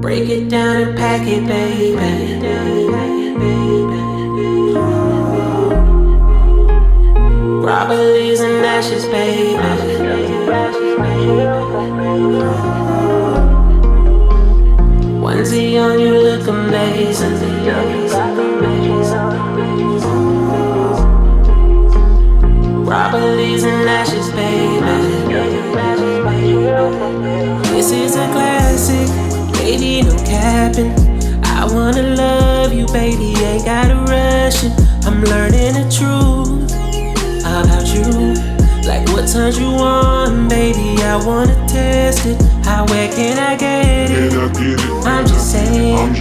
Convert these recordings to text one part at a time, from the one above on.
Break it down and pack it, baby. Grabba leaves and ashes, baby. Onesie on you look amazing. Grabba leaves and ashes, baby. This is a classic, baby, no capping. I wanna love you, baby, ain't gotta rush it. I'm learning the truth about you. Like what turns you on, baby, I wanna test it. How, where can I get it? I'm just saying.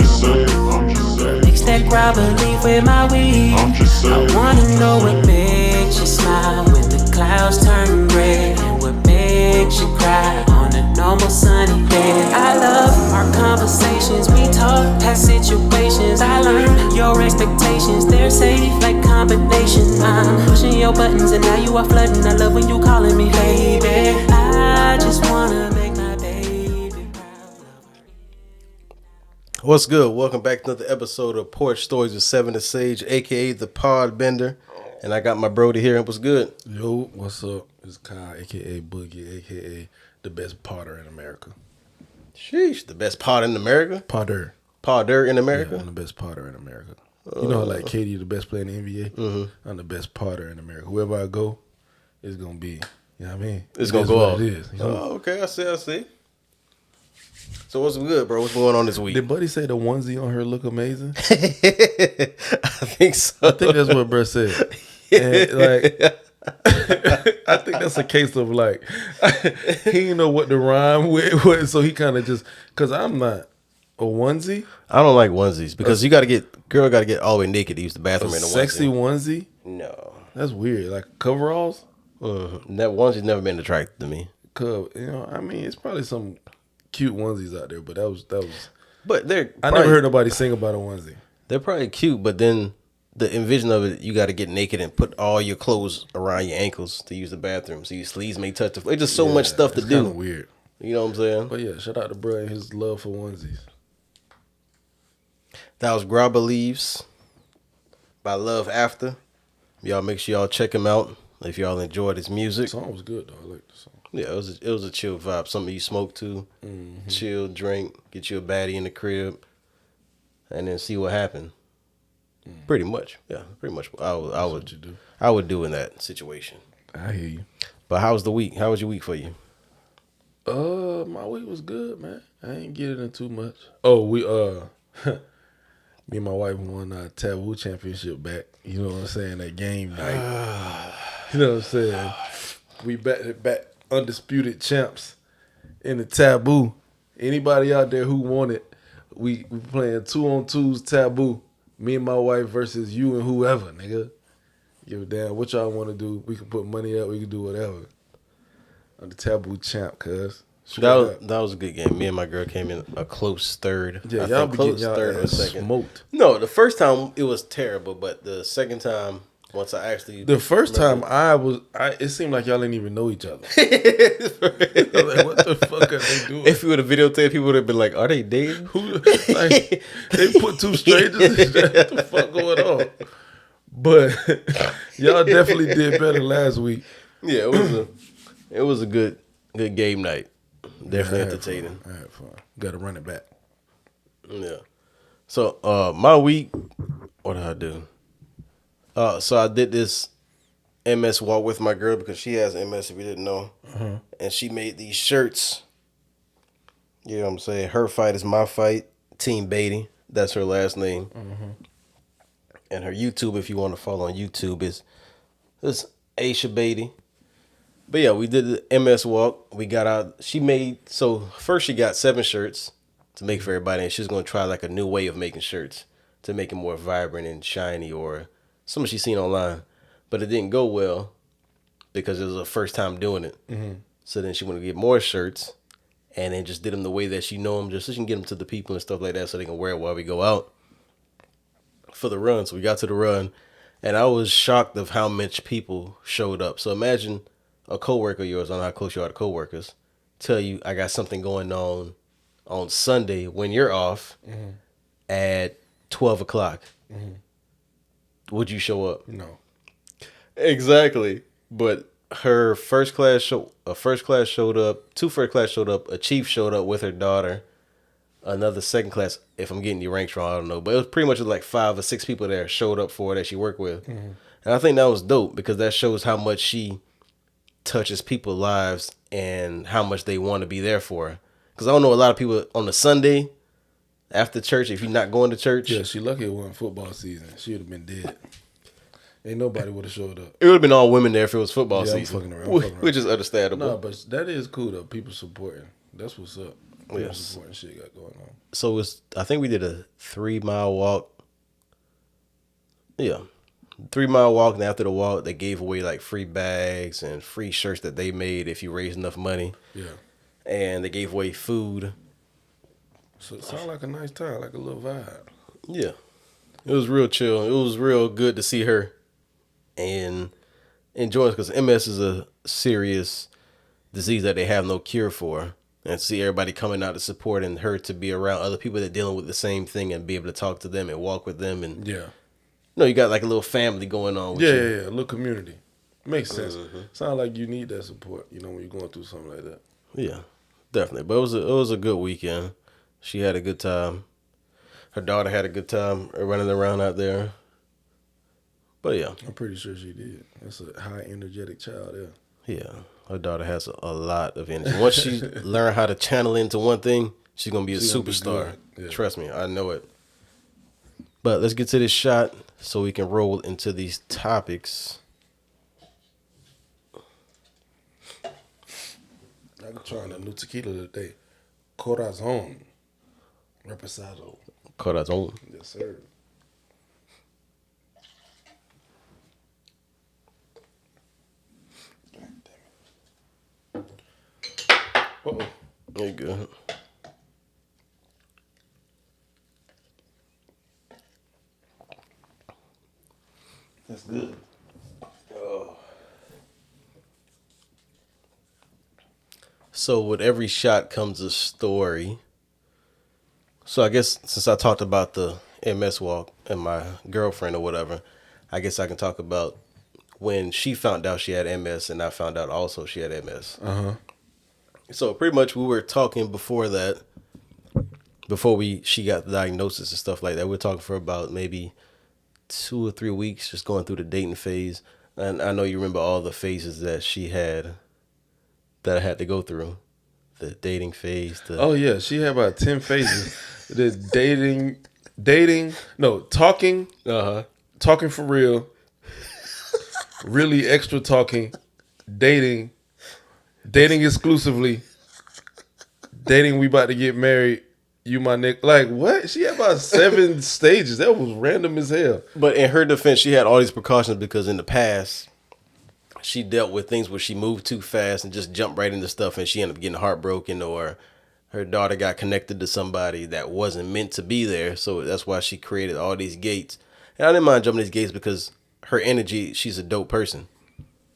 Mix that grabba leaf with my weed. I wanna know what makes you smile when the clouds turn gray, and what makes you cry on a normal sunny day. I love our conversations, we talk past situations. I learn your expectations, they're safe like combinations. I'm pushing your buttons and now you are flooding. I love when you calling me baby. I just wanna make my baby proud. What's good? Welcome back to another episode of Porch Stories with 7theSage, aka the Pod Bender. And I got my brody here. What's good? Yo, what's up? It's Kyle, aka Boogie, aka the best potter in America. Sheesh, the best pod in America? Potter. Podder in America? Yeah, I'm the best potter in America. You know how like Katie, the best player in the NBA? Mm-hmm. I'm the best potter in America. Whoever I go, it's going to be, you know what I mean? It's going to go off. It is, you know? Oh, okay. I see. So what's good, bro? What's going on this week? Did Buddy say the onesie on her look amazing? I think so. I think that's what Brett said. And like, I think that's a case of like, he didn't know what to rhyme with, so he kind of just, because I'm not a onesie. I don't like onesies because girl got to get all the way naked to use the bathroom in a sexy onesie? No. That's weird. Like coveralls? That onesie's never been attractive to me. You know, I mean, it's probably some cute onesies out there, but that was. But I never heard nobody sing about a onesie. They're probably cute, but then the envision of it, you got to get naked and put all your clothes around your ankles to use the bathroom, so your sleeves may touch the floor. There's just so much stuff to do. Kind of weird. You know what I'm saying? But yeah, shout out to bro and his love for onesies. That was Grabba Leaves by Love Aftr. Y'all make sure y'all check him out if y'all enjoyed his music. The song was good though. I like the song. Yeah, it was a chill vibe. Something you smoke to, chill, drink, get you a baddie in the crib, and then see what happened. Pretty much, yeah, pretty much. I would do in that situation. I hear you. But how was the week? How was your week for you? My week was good, man. I ain't getting into too much. Oh, we me and my wife won our Taboo Championship back. You know what I'm saying? That game night. You know what I'm saying? We back undisputed champs in the Taboo. Anybody out there who want it, we playing 2-on-2s Taboo. Me and my wife versus you and whoever, nigga. Give a damn what y'all want to do. We can put money up. We can do whatever. I'm the Taboo champ, cuz. That was a good game. Me and my girl came in a close third. Yeah, y'all be getting y'all third or ass second. Smoked. No, the first time it was terrible, but the second time, once I actually... The first time it seemed like y'all didn't even know each other. I was like, what the fuck are they doing? If we would have videotaped, people would have been like, are they dating? Like, they put two strangers, what the fuck going on? But y'all definitely did better last week. Yeah, it was a good game night. Definitely entertaining. I had fun. Got to run it back. Yeah. So my week, what did I do? So I did this MS walk with my girl because she has MS, if you didn't know. And she made these shirts. You know what I'm saying? Her fight is my fight. Team Beatty. That's her last name. And her YouTube, if you want to follow on YouTube, is Aisha Beatty. But yeah, we did the MS walk. We got out. First she got 7 shirts to make for everybody. And she was going to try like a new way of making shirts to make it more vibrant and shiny or something she's seen online. But it didn't go well because it was her first time doing it. So then she wanted to get more shirts and then just did them the way that she know them, just so she can get them to the people and stuff like that so they can wear it while we go out for the run. So we got to the run and I was shocked of how much people showed up. So imagine a coworker of yours, I don't know how close you are to coworkers, tell you I got something going on on Sunday when you're off at 12 o'clock. Would you show up? No. Exactly. But her first class showed up, 2 first class showed up, a chief showed up with her daughter, another second class, if I'm getting the ranks wrong, I don't know. But it was pretty much like 5 or 6 people there showed up for her that she worked with. And I think that was dope because that shows how much she touches people's lives and how much they want to be there for her. Because I don't know a lot of people on the Sunday after church, if you're not going to church. Yeah, she lucky it wasn't football season. She would have been dead. Ain't nobody would have showed up. It would have been all women there if it was football season. I'm fucking around. Which is understandable. No, but that is cool though. People supporting. That's what's up. People supporting shit got going on. So I think we did a 3-mile walk. Yeah. 3-mile walk, and after the walk, they gave away like free bags and free shirts that they made if you raised enough money. Yeah. And they gave away food. So it sounded like a nice time, like a little vibe. Yeah. It was real chill. It was real good to see her and enjoy it because MS is a serious disease that they have no cure for. And to see everybody coming out to support and her to be around other people that are dealing with the same thing and be able to talk to them and walk with them. And you got like a little family going on with you. Yeah, a little community. Makes sense. Sounds like you need that support, when you're going through something like that. Yeah, definitely. But it was a good weekend. She had a good time. Her daughter had a good time running around out there. But yeah. I'm pretty sure she did. That's a high energetic child there. Yeah. Her daughter has a lot of energy. Once she learn how to channel into one thing, she's going to be a superstar. Trust me, I know it. But let's get to this shot so we can roll into these topics. I'm trying a new tequila today. Corazon. Reposado. Corazon. Yes, sir. Uh-oh. There you go. That's good. Oh. So with every shot comes a story. So I guess since I talked about the MS walk and my girlfriend or whatever, I guess I can talk about when she found out she had MS and I found out also she had MS. So pretty much we were talking before that, before she got the diagnosis and stuff like that. We were talking for about maybe 2 or 3 weeks, just going through the dating phase. And I know you remember all the phases that she had, that I had to go through. The dating phase. Oh yeah, she had about 10 phases. The talking. Talking for real. Really extra talking. Dating exclusively. Dating, we about to get married. You my nigga. Like, what? She had about 7 stages. That was random as hell. But in her defense, she had all these precautions because in the past, she dealt with things where she moved too fast and just jumped right into stuff and she ended up getting heartbroken, or her daughter got connected to somebody that wasn't meant to be there. So that's why she created all these gates. And I didn't mind jumping these gates because her energy, she's a dope person.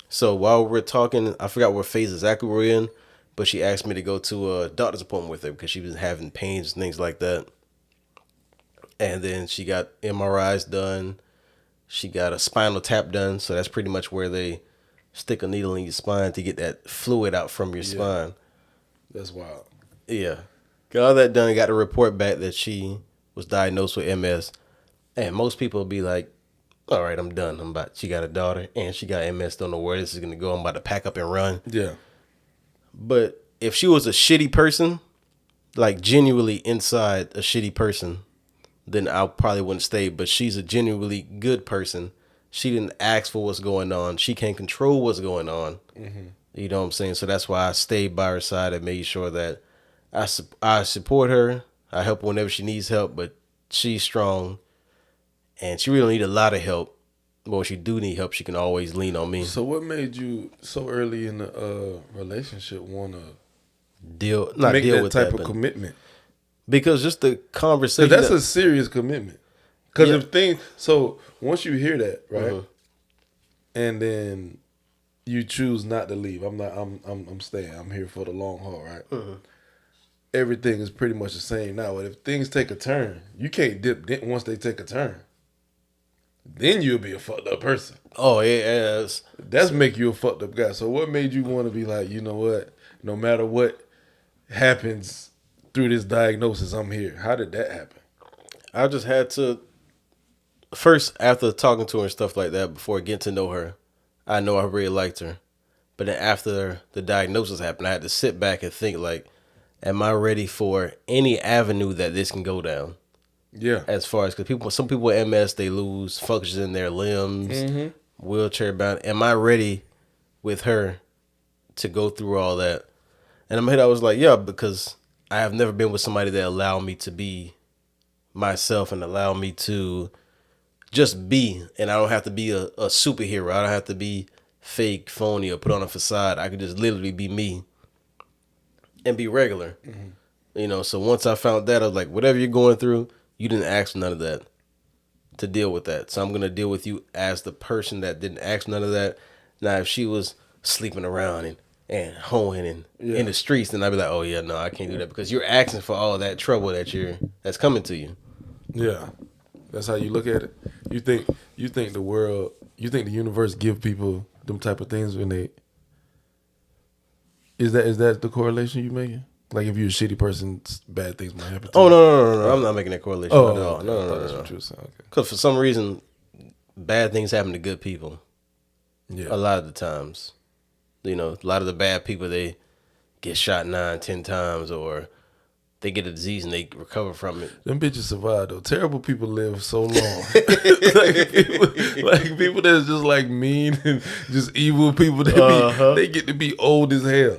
So while we're talking, I forgot what phase exactly we're in, but she asked me to go to a doctor's appointment with her because she was having pains and things like that. And then she got MRIs done. She got a spinal tap done. So that's pretty much where they stick a needle in your spine to get that fluid out from your spine. That's wild. Yeah. Got all that done. Got a report back that she was diagnosed with MS. And most people will be like, all right, I'm done. She got a daughter and she got MS. Don't know where this is going to go. I'm about to pack up and run. Yeah. But if she was a shitty person, like genuinely inside a shitty person, then I probably wouldn't stay. But she's a genuinely good person. She didn't ask for what's going on. She can't control what's going on. You know what I'm saying? So that's why I stayed by her side and made sure that I support her. I help her whenever she needs help, but she's strong. And she really don't need a lot of help. But when she do need help, she can always lean on me. So what made you so early in the relationship want to make that type of commitment? Because just the conversation. That's a serious commitment. Because so once you hear that, right, and then you choose not to leave. I'm staying. I'm here for the long haul, right? everything is pretty much the same now. But if things take a turn, you can't dip once they take a turn. Then you'll be a fucked up person. Oh, yeah. That's make you a fucked up guy. So what made you want to be like, you know what? No matter what happens through this diagnosis, I'm here. How did that happen? I just had to, first, after talking to her and stuff like that, before getting to know her, I know I really liked her. But then after the diagnosis happened, I had to sit back and think, like, am I ready for any avenue that this can go down? Yeah. As far as, because some people with MS, they lose functions in their limbs, wheelchair bound. Am I ready with her to go through all that? And in my head, I was like, yeah, because I have never been with somebody that allowed me to be myself and allow me to just be. And I don't have to be a superhero. I don't have to be fake, phony, or put on a facade. I could just literally be me and be regular. You know, so once I found that, I was like, whatever you're going through, you didn't ask for none of that to deal with that. So I'm going to deal with you as the person that didn't ask none of that. Now, if she was sleeping around and hoeing and in the streets, then I'd be like, oh, yeah, no, I can't do that, because you're asking for all that trouble that's coming to you. Yeah. That's how you look at it. You think the world, you think the universe give people them type of things when they, is that the correlation you making? Like, if you're a shitty person, bad things might happen to you. Oh, no. I'm not making that correlation at all. Okay. No. That's what you were saying. Because for some reason, bad things happen to good people. Yeah. A lot of the times. You know, a lot of the bad people, they get shot 9-10 times, or they get a disease and they recover from it. Them bitches survive, though. Terrible people live so long. like people that's just like mean and just evil people, they get to be old as hell.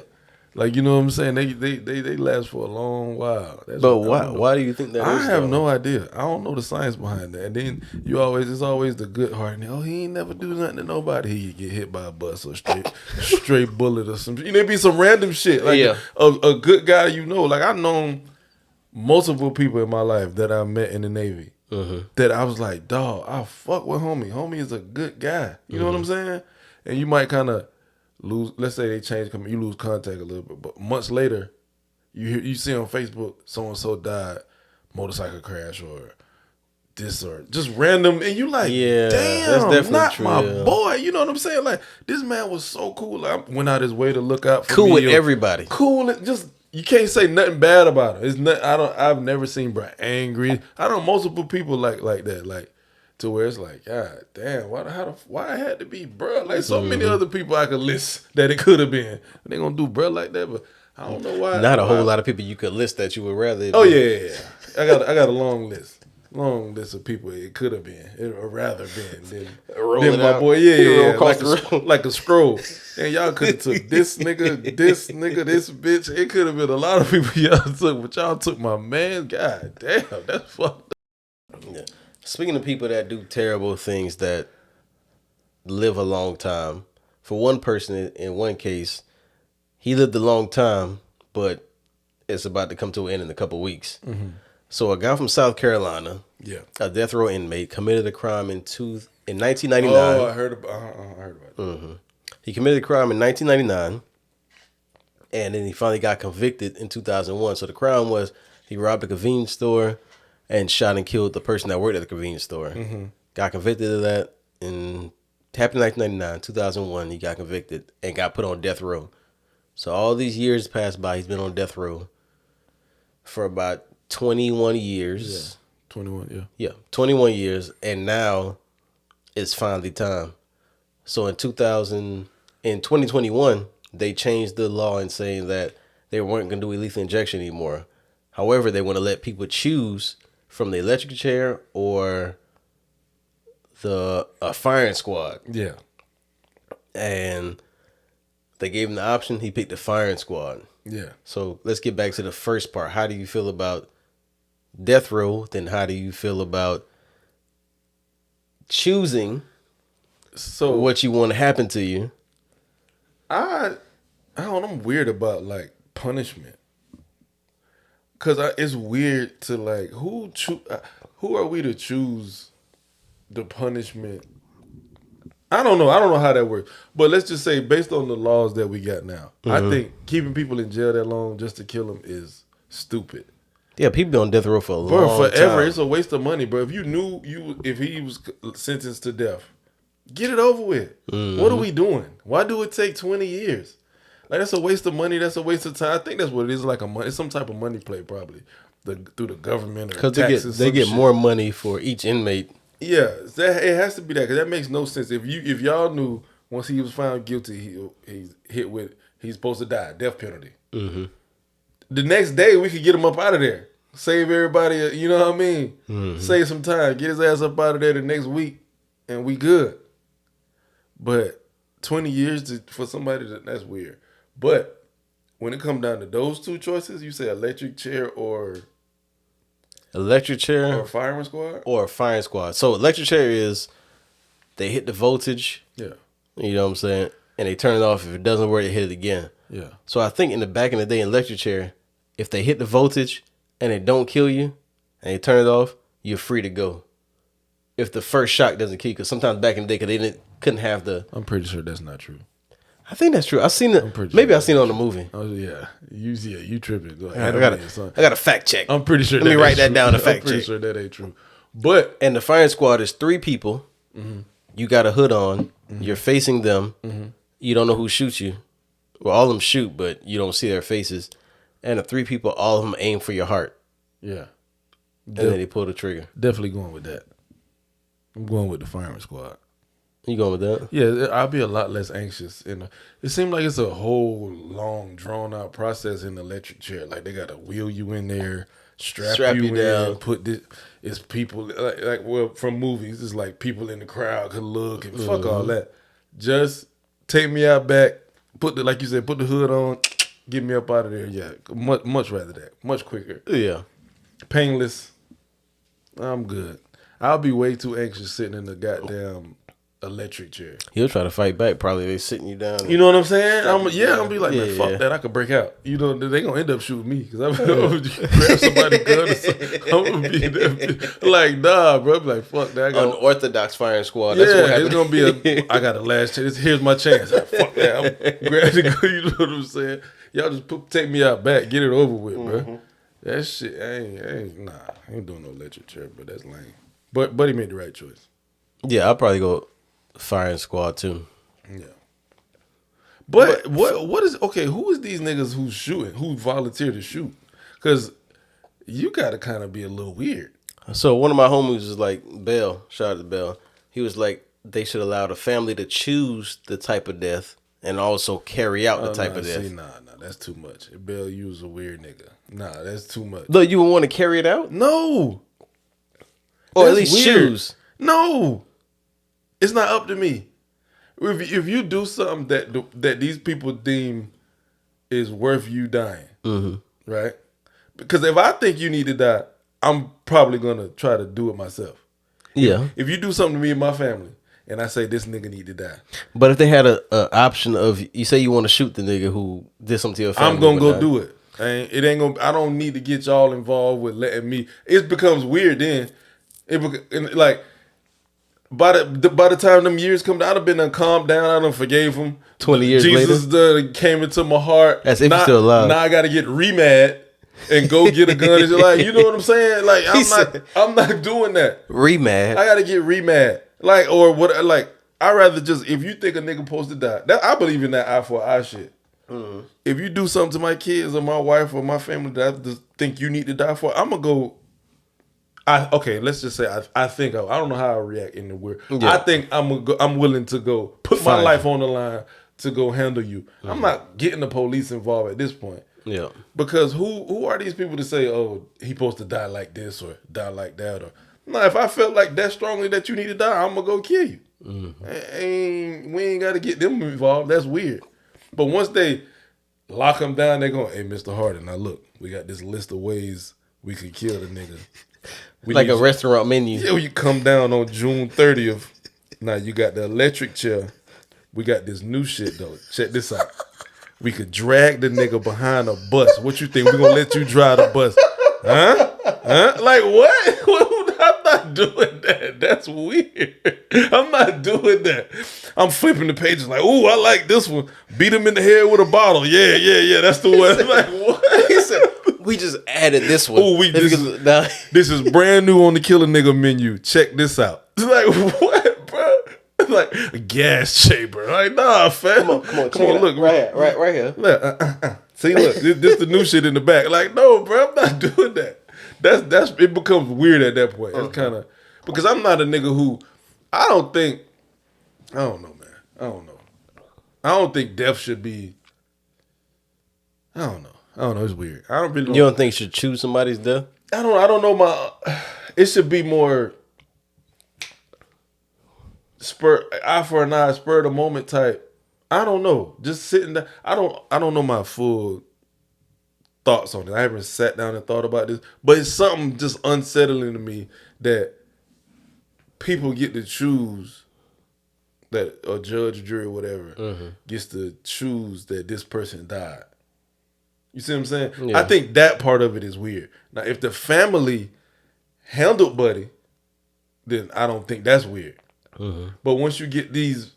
Like, you know what I'm saying? They last for a long while. But why do you think that is? I have no idea. I don't know the science behind that. And then it's always the good heart. Oh, he ain't never do nothing to nobody. He get hit by a bus or straight bullet or something. You know, it'd be some random shit. Like a good guy, you know. Like, I've known multiple people in my life that I met in the Navy that I was like, dog, I fuck with homie. Homie is a good guy. You know what I'm saying? And you might kind of lose, let's say they change, you lose contact a little bit, but months later, you see on Facebook, so-and-so died, motorcycle crash, or this, or just random, and you like, damn, that's definitely not true, my boy. You know what I'm saying? Like, this man was so cool. Like, I went out his way to look out for cool me. With everybody. Cool, just, you can't say nothing bad about him. It's not, I've never seen bro angry. I know multiple people like that, like, to where it's like, God damn, why it had to be bruh? Like, so many other people I could list that it could have been. They gonna do bruh like that, but I don't know why. Not a whole lot of people you could list that you would rather. Oh yeah. I got a long list of people it could have been, or rather been. Then my boy, like a scroll. And y'all could have took this nigga, this bitch. It could have been a lot of people y'all took, but y'all took my man. God damn, that's fucked up. Yeah. Speaking of people that do terrible things that live a long time, for one person, in one case, he lived a long time, but it's about to come to an end in a couple weeks. So a guy from South Carolina, a death row inmate, committed a crime in 1999. Oh, I heard about it. He committed a crime in 1999, and then he finally got convicted in 2001. So the crime was he robbed a convenience store and shot and killed the person that worked at the convenience store. Got convicted of that. Happened in 1999, 2001. He got convicted and got put on death row. So all these years passed by. He's been on death row for about 21 years. 21, Yeah, 21 years. And now it's finally time. So in 2021, they changed the law in saying that they weren't going to do a lethal injection anymore. However, they want to let people choose from the electric chair or a firing squad. Yeah. And they gave him the option. He picked the firing squad. Yeah. So let's get back to the first part. How do you feel about death row? Then how do you feel about choosing what you want to happen to you? I don't know. I'm weird about like punishment. Cause it's weird to like who are we to choose the punishment? I don't know how that works. But let's just say based on the laws that we got now, I think keeping people in jail that long just to kill them is stupid. Yeah, people been on death row for a long time. Forever. It's a waste of money, bro. If you knew if he was sentenced to death, get it over with. Mm-hmm. What are we doing? Why do it take 20 years? Like, that's a waste of money. That's a waste of time. I think that's what it is. Like it's some type of money play, probably through the government or taxes. They get more money for each inmate. Yeah, it has to be that, because that makes no sense. If y'all knew once he was found guilty, he's supposed to die, death penalty. Mm-hmm. The next day we could get him up out of there, save everybody. You know what I mean? Mm-hmm. Save some time, get his ass up out of there the next week, and we good. But 20 years for somebody that's weird. But when it comes down to those two choices, you say electric chair or firing squad? Or a firing squad. So electric chair is they hit the voltage. Yeah. You know what I'm saying? And they turn it off. If it doesn't work, they hit it again. Yeah. So I think in the day, in electric chair, if they hit the voltage and it don't kill you and they turn it off, you're free to go. If the first shock doesn't kill you, because sometimes back in the day, because they couldn't have the... I'm pretty sure that's not true. I think that's true. I've seen it. Maybe I've seen it on the movie. Oh yeah, you tripping? Go ahead. I got a fact check. I'm pretty sure. Let me write that down. To fact check. I'm pretty sure that ain't true. But and the firing squad is 3 people. Mm-hmm. You got a hood on. Mm-hmm. You're facing them. Mm-hmm. You don't know who shoots you. Well, all of them shoot, but you don't see their faces. And the 3 people, all of them aim for your heart. Yeah. And then they pull the trigger. Definitely going with that. I'm going with the firing squad. You going with that? Yeah, I'll be a lot less anxious. It seems like it's a whole long, drawn out process in the electric chair. Like, they got to wheel you in there, strap you down, put this. It's people well, from movies. It's like people in the crowd could look and fuck all that. Just take me out back. Like you said, put the hood on. Get me up out of there. Yeah, much rather that. Much quicker. Yeah, painless. I'm good. I'll be way too anxious sitting in the goddamn electric chair. He'll try to fight back. Probably they sitting you down. You know what I'm saying? I'm be like, man, fuck that. I could break out. You know, they gonna end up shooting me because I'm gonna grab somebody's gun or something. I'm gonna be there. Like, nah, bro. I'm like, fuck that. Unorthodox firing squad. That's what happened. It's gonna be I got a last chance. Here's my chance. Fuck that. I'm grabbing the gun. You know what I'm saying? Y'all just take me out back. Get it over with, bro. That shit, I ain't doing no electric chair, but that's lame. But he made the right choice. Yeah, I'll probably go firing squad too. Yeah. But what is okay? Who is these niggas who's shooting? Who volunteer to shoot? Because you gotta kind of be a little weird. So one of my homies was like, Bell, shout out to Bell. He was like, they should allow the family to choose the type of death and also carry out the type of death. See, nah, that's too much. Bell, you was a weird nigga. Nah, that's too much. Look, you would want to carry it out? No. Or that's at least weird. Choose. No. It's not up to me. If you do something that these people deem is worth you dying, right? Because if I think you need to die, I'm probably gonna try to do it myself. Yeah. If you do something to me and my family, and I say this nigga need to die, but if they had a option of, you say you want to shoot the nigga who did something to your family, I'm gonna go do it. It ain't gonna. I don't need to get y'all involved with letting me. It becomes weird then. Like. By the time them years come down, I'd have been calmed down. I done forgave him. 20 years Jesus later, Jesus came into my heart. That's if you're still alive. Now I got to get re-mad and go get a gun. And like, you know what I'm saying? Like, I'm not doing that. Re-mad. I got to get re-mad. Like, or what? Like, I rather just, if you think a nigga supposed to die, I believe in that eye for eye shit. Mm-hmm. If you do something to my kids or my wife or my family that I just think you need to die for, I'm gonna go. Let's just say I think I don't know how I react in the weird. Yeah. I think I'm willing to go put my life on the line to go handle you. Mm-hmm. I'm not getting the police involved at this point. Yeah. Because who are these people to say, oh, he supposed to die like this or die like that? Or no, if I felt like that strongly that you need to die, I'm gonna go kill you. Mm-hmm. We ain't gotta get them involved. That's weird. But once they lock them down, they go, hey, Mr. Harden, now look, we got this list of ways we could kill the nigga. Like a restaurant menu. Yeah, you come down on June 30th. Now you got the electric chair. We got this new shit though. Check this out. We could drag the nigga behind a bus. What you think? We're gonna let you drive the bus? Huh? Like what? I'm not doing that. That's weird. I'm not doing that. I'm flipping the pages like, ooh, I like this one. Beat him in the head with a bottle. Yeah. That's the one. Like what? He said, We just added this one. Oh, this is brand new on the Kill a Nigga menu. Check this out. It's like, what, bro? Like a gas chamber. Like, nah, fam. Come on, look right here. Look, see, look, this the new shit in the back. Like, no, bro, I'm not doing that. That's it becomes weird at that point. It's kind of because I'm not a nigga who I don't know, man. I don't think death should be. I don't know. It's weird. I don't really. You don't think you should choose somebody's death? I don't know. It should be more eye for an eye, spur of the moment type. I don't know. Just sitting there. I don't know my full thoughts on it. I haven't sat down and thought about this, but it's something just unsettling to me that people get to choose, that a judge, jury, whatever gets to choose that this person died. You see what I'm saying? Yeah. I think that part of it is weird. Now, if the family handled Buddy, then I don't think that's weird. But once you get the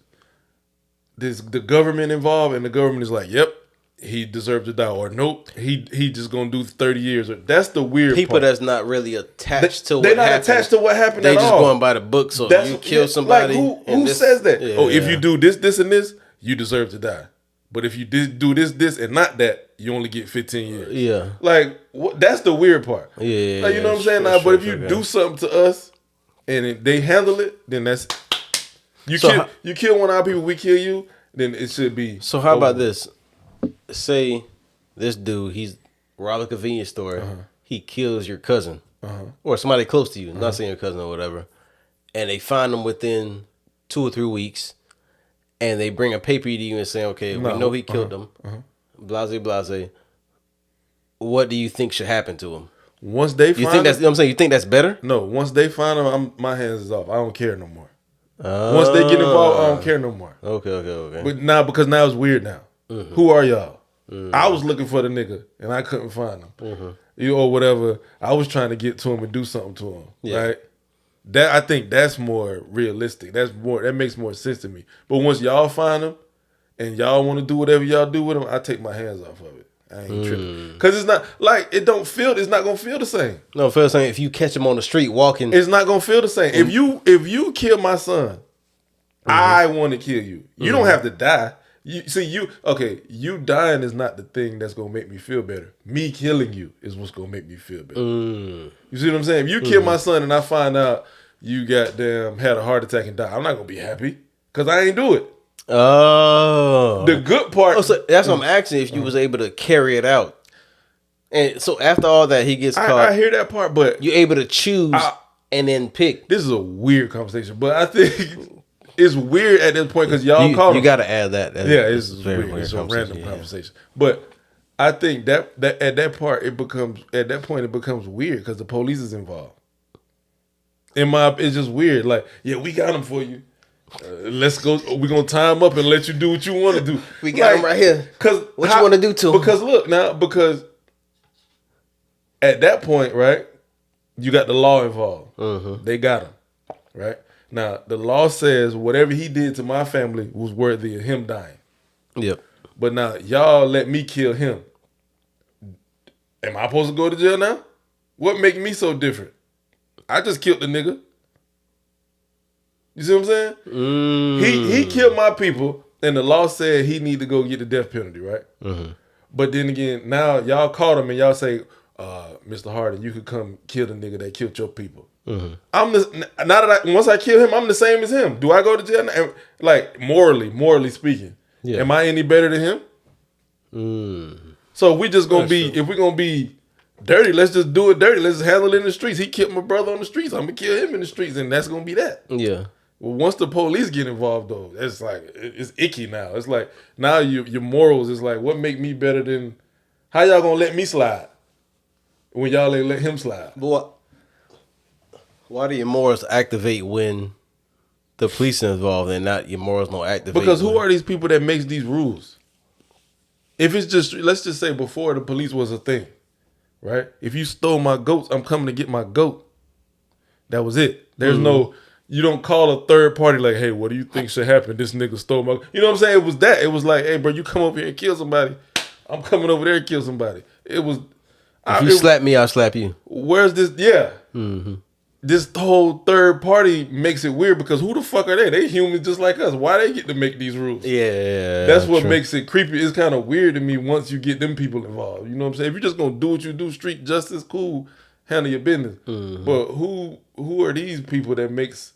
government involved, and the government is like, "Yep, he deserves to die," or "Nope, he just gonna do 30 years." That's the weird people part. That's not really attached to what happened. They're not attached to what happened they at all. They just going by the book. So you kill somebody. Like who says that? Yeah, if you do this, and this, you deserve to die. But if you do this, and not that, you only get 15 years. Yeah. Like that's the weird part. Yeah. Like, you know what I'm saying? But if you do something to us, and they handle it, then that's you kill one of our people, we kill you. Then it should be. So how about this? Say this dude, he's robbed a convenience store. He kills your cousin or somebody close to you. Not saying your cousin or whatever. And they find him within 2 or 3 weeks, and they bring a paper to you and say, "Okay, we know he killed him." Blase. What do you think should happen to him? Once they find him, you know what I'm saying? You think that's better? No. Once they find him, my hands is off. I don't care no more. Once they get involved, I don't care no more. Okay. But now, because now it's weird now. Who are y'all? I was looking for the nigga and I couldn't find him. Or whatever. I was trying to get to him and do something to him. Yeah. Right? That I think that's more realistic. That makes more sense to me. But once y'all find him and y'all want to do whatever y'all do with him, I take my hands off of it. I ain't tripping. Because it's not like it's not gonna feel the same. No, feel the same. If you catch him on the street walking, it's not gonna feel the same. If you kill my son, I want to kill you. You don't have to die. You dying is not the thing that's gonna make me feel better. Me killing you is what's gonna make me feel better. You see what I'm saying? If you kill my son and I find out you goddamn had a heart attack and died, I'm not gonna be happy because I ain't do it. Oh, the good part. Oh, so that's what I'm asking. If you was able to carry it out, and so after all that, he gets caught. I hear that part, but you're able to choose and then pick. This is a weird conversation, but I think it's weird at this point because y'all call. You got to add that. It's very weird. It's a random conversation, but I think that at that point it becomes weird because the police is involved. It's just weird. Like, yeah, we got him for you. Let's go. We're gonna tie him up and let you do what you want to do. We got him right here. What you want to do to him? Because look now, because at that point, right, you got the law involved. They got him, right? Now the law says whatever he did to my family was worthy of him dying. Yep. But now y'all let me kill him. Am I supposed to go to jail now? What make me so different? I just killed the nigga. You see what I'm saying? He killed my people, and the law said he need to go get the death penalty, right? But then again, now y'all caught him and y'all say, Mr. Harden, you could come kill the nigga that killed your people. Once I kill him, I'm the same as him. Do I go to jail now? Like morally speaking, am I any better than him? So we just gonna if we're gonna be dirty, let's just do it dirty. Let's just handle it in the streets. He killed my brother on the streets. I'm gonna kill him in the streets, and that's gonna be that. Yeah. Well, once the police get involved, though, it's like it's icky now. It's like now your morals is like, what make me better than? How y'all gonna let me slide when y'all ain't let him slide? But why do your morals activate when the police are involved and not your morals don't activate? Because who are these people that makes these rules? If it's just, let's just say before the police was a thing, right? If you stole my goats, I'm coming to get my goat. That was it. There's no. You don't call a third party like, hey, what do you think should happen? This nigga stole my... You know what I'm saying? It was that. It was like, hey, bro, you come over here and kill somebody. I'm coming over there and kill somebody. It was... If you slap me, I'll slap you. Where's this? Yeah. This whole third party makes it weird because who the fuck are they? They humans just like us. Why they get to make these rules? Yeah. That's what makes it creepy. It's kind of weird to me once you get them people involved. You know what I'm saying? If you're just going to do what you do, street justice, cool, handle your business. But who are these people that makes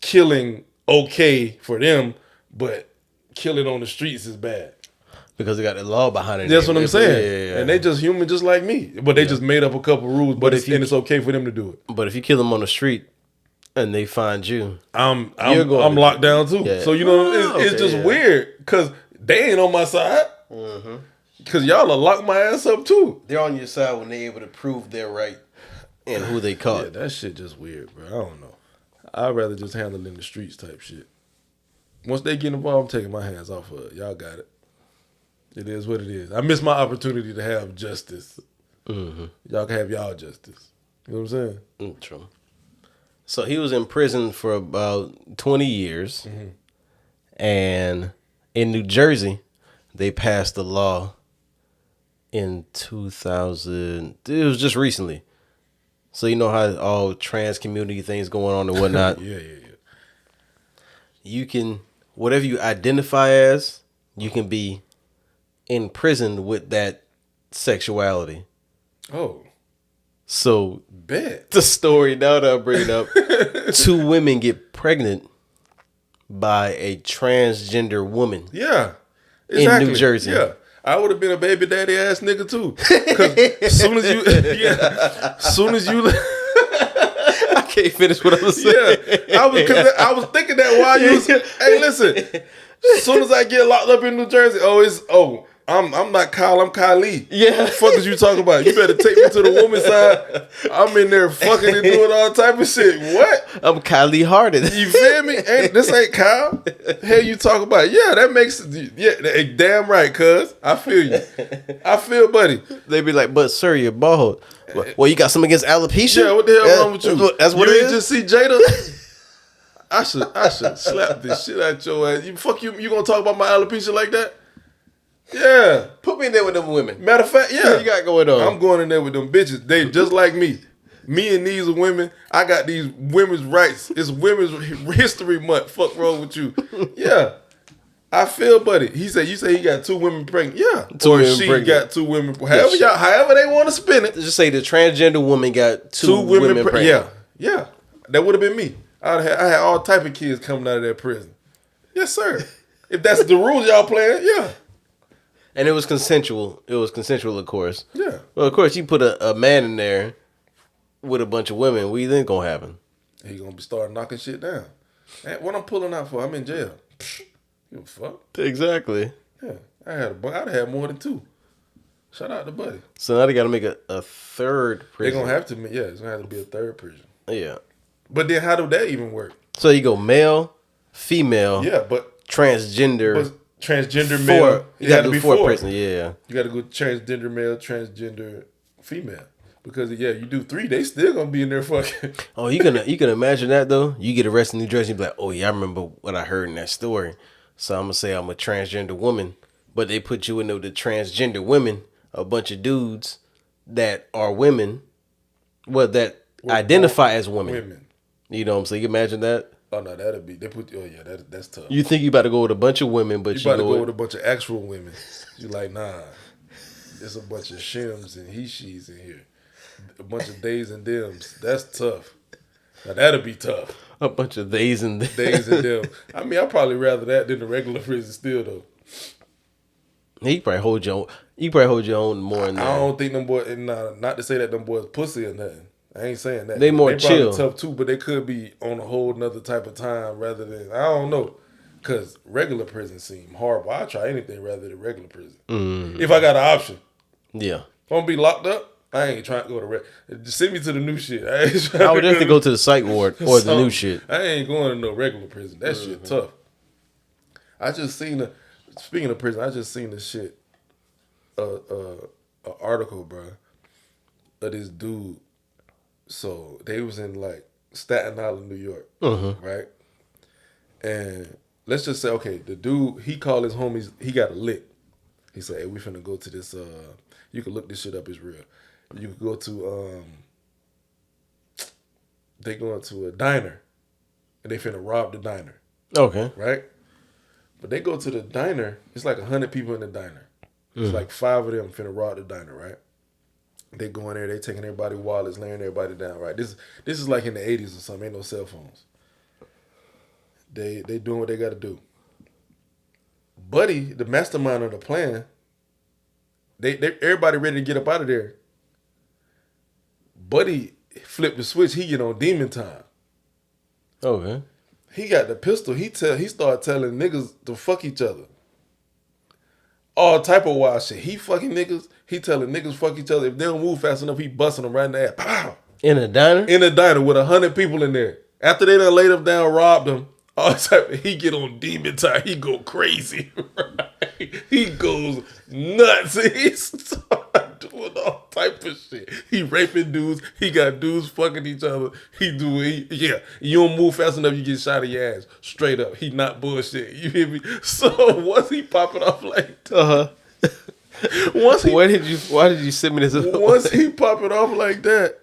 killing okay for them, but killing on the streets is bad? Because they got the law behind it. That's what I'm saying. Yeah. And they just human just like me. But they just made up a couple rules, but it's okay for them to do it. But if you kill them on the street and they find you, I'm locked down too. Yeah. So you know it's just weird because they ain't on my side. Because y'all will lock my ass up too. They're on your side when they able to prove they're right and who they caught. Yeah, that shit just weird, bro. I don't know. I'd rather just handle it in the streets type shit. Once they get involved, I'm taking my hands off of it. Y'all got it. It is what it is. I missed my opportunity to have justice. Y'all can have y'all justice. You know what I'm saying? True. So he was in prison for about 20 years. And in New Jersey, they passed a law in 2000. It was just recently. So you know how all trans community things going on and whatnot? Yeah. You can, whatever you identify as, you can be in prison with that sexuality. Oh. So bet the story now that I'm bringing up, 2 women get pregnant by a transgender woman. Yeah. Exactly. In New Jersey. Yeah. I would have been a baby daddy ass nigga too. Cause as soon as you I can't finish what I was saying. Yeah. I was thinking that while you was, hey, listen. As soon as I get locked up in New Jersey, I'm not Kyle, I'm Kylie. Yeah. What the fuck is you talking about? You better take me to the woman's side. I'm in there fucking and doing all type of shit. What? I'm Kylie Harden. You feel me? This ain't Kyle. Hell you talking about? Yeah, that makes damn right, cuz. I feel you. I feel buddy. They be like, but sir, you're bald. Well, you got something against alopecia? Yeah, what the hell wrong with you? That's what you it ain't is? just see Jada? I should slap this shit out your ass. You gonna talk about my alopecia like that? Yeah. Put me in there with them women. Matter of fact, yeah. What you got going on? I'm going in there with them bitches. They just like me. Me and these are women. I got these women's rights. It's Women's History Month. Fuck wrong with you? Yeah. I feel, buddy. You say he got 2 women pregnant. Yeah. 2 or women she pregnant. got 2 women. However they want to spin it. Just say the transgender woman got 2 women pregnant. Yeah. That would have been me. I had all type of kids coming out of that prison. Yes, sir. If that's the rules y'all playing, yeah. And it was consensual. It was consensual, of course. Yeah. Well, of course, you put a man in there with a bunch of women. What you think gonna happen? He gonna be starting knocking shit down. And what I'm pulling out for? I'm in jail. Give a fuck. Exactly. Yeah. I'd have had more than 2. Shout out to Buddy. So now they got to make a third prison. They're gonna have to. Yeah, it's gonna have to be a third prison. Yeah. But then how do that even work? So you go male, female. Yeah, but transgender. Transgender male. You got to be 4 prisons. Yeah. You got to go transgender male, transgender female. Because you do 3, they still gonna be in there fucking. Oh, you can imagine that though. You get arrested in New Jersey, you be like, oh yeah, I remember what I heard in that story. So I'm gonna say I'm a transgender woman, but they put you in there with the transgender women, a bunch of dudes that are women, that identify as women. You know what I'm saying? You imagine that? Oh no, that'd be that's tough. You think you about to go with a bunch of women, but you about to go with a bunch of actual women. You like, nah, there's a bunch of shims and he she's in here. A bunch of days and dems. That's tough. Now that'll be tough. A bunch of days and dems. I mean, I'd probably rather that than the regular prison still though. You probably hold your own more in there. I don't think them boys, not to say that them boys pussy or nothing. I ain't saying that. They more chill. Probably tough too, but they could be on a whole nother type of time rather than, I don't know. Because regular prison seem horrible. I'd try anything rather than regular prison. If I got an option. Yeah. If I'm going to be locked up, I ain't trying to go to just send me to the new shit. I would definitely go to the psych ward or the new shit. I ain't going to no regular prison. That shit tough. I just seen speaking of prison, I just seen the shit, an article, bro, of this dude. So they was in like Staten Island, New York, right? And let's just say, okay, the dude, he called his homies, he got a lick. He said, hey, we finna go to this, You can look this shit up. It's real. You can go to they going to a diner and they finna rob the diner. Okay. Right? But they go to the diner. It's like 100 people in the diner. It's like 5 of them finna rob the diner, right? They go in there, they taking everybody's wallets, laying everybody down, right? This is like in the 80s or something. Ain't no cell phones. They doing what they got to do. Buddy, the mastermind of the plan, they everybody ready to get up out of there. Buddy flipped the switch. He get on demon time. Okay. He got the pistol. He started telling niggas to fuck each other. All type of wild shit. He fucking niggas. He telling niggas fuck each other. If they don't move fast enough, he busting them right in the ass. Pow! In a diner? In a diner with 100 people in there. After they done laid him down, robbed him, all type of, he get on demon time. He go crazy. Right? He goes nuts. He start doing all type of shit. He raping dudes. He got dudes fucking each other. Yeah. You don't move fast enough, you get shot in your ass. Straight up. He not bullshit. You hear me? So once he popping off like that. Why did you send me this? Once he popping off like that,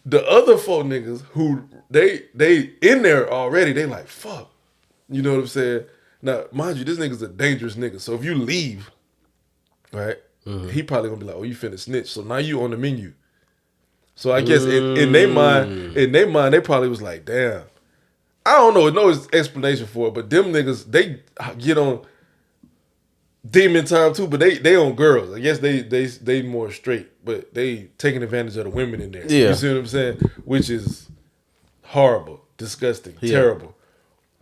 the other 4 niggas who they in there already, they like, fuck. You know what I'm saying? Now, mind you, this nigga's a dangerous nigga. So if you leave, right, he probably gonna be like, oh, you finna snitch. So now you on the menu. So I guess in their mind, they probably was like, damn. I don't know, no explanation for it, but them niggas, they get on demon time too, but they on girls. I guess they more straight, but they taking advantage of the women in there. Yeah. You see what I'm saying? Which is horrible, disgusting, terrible.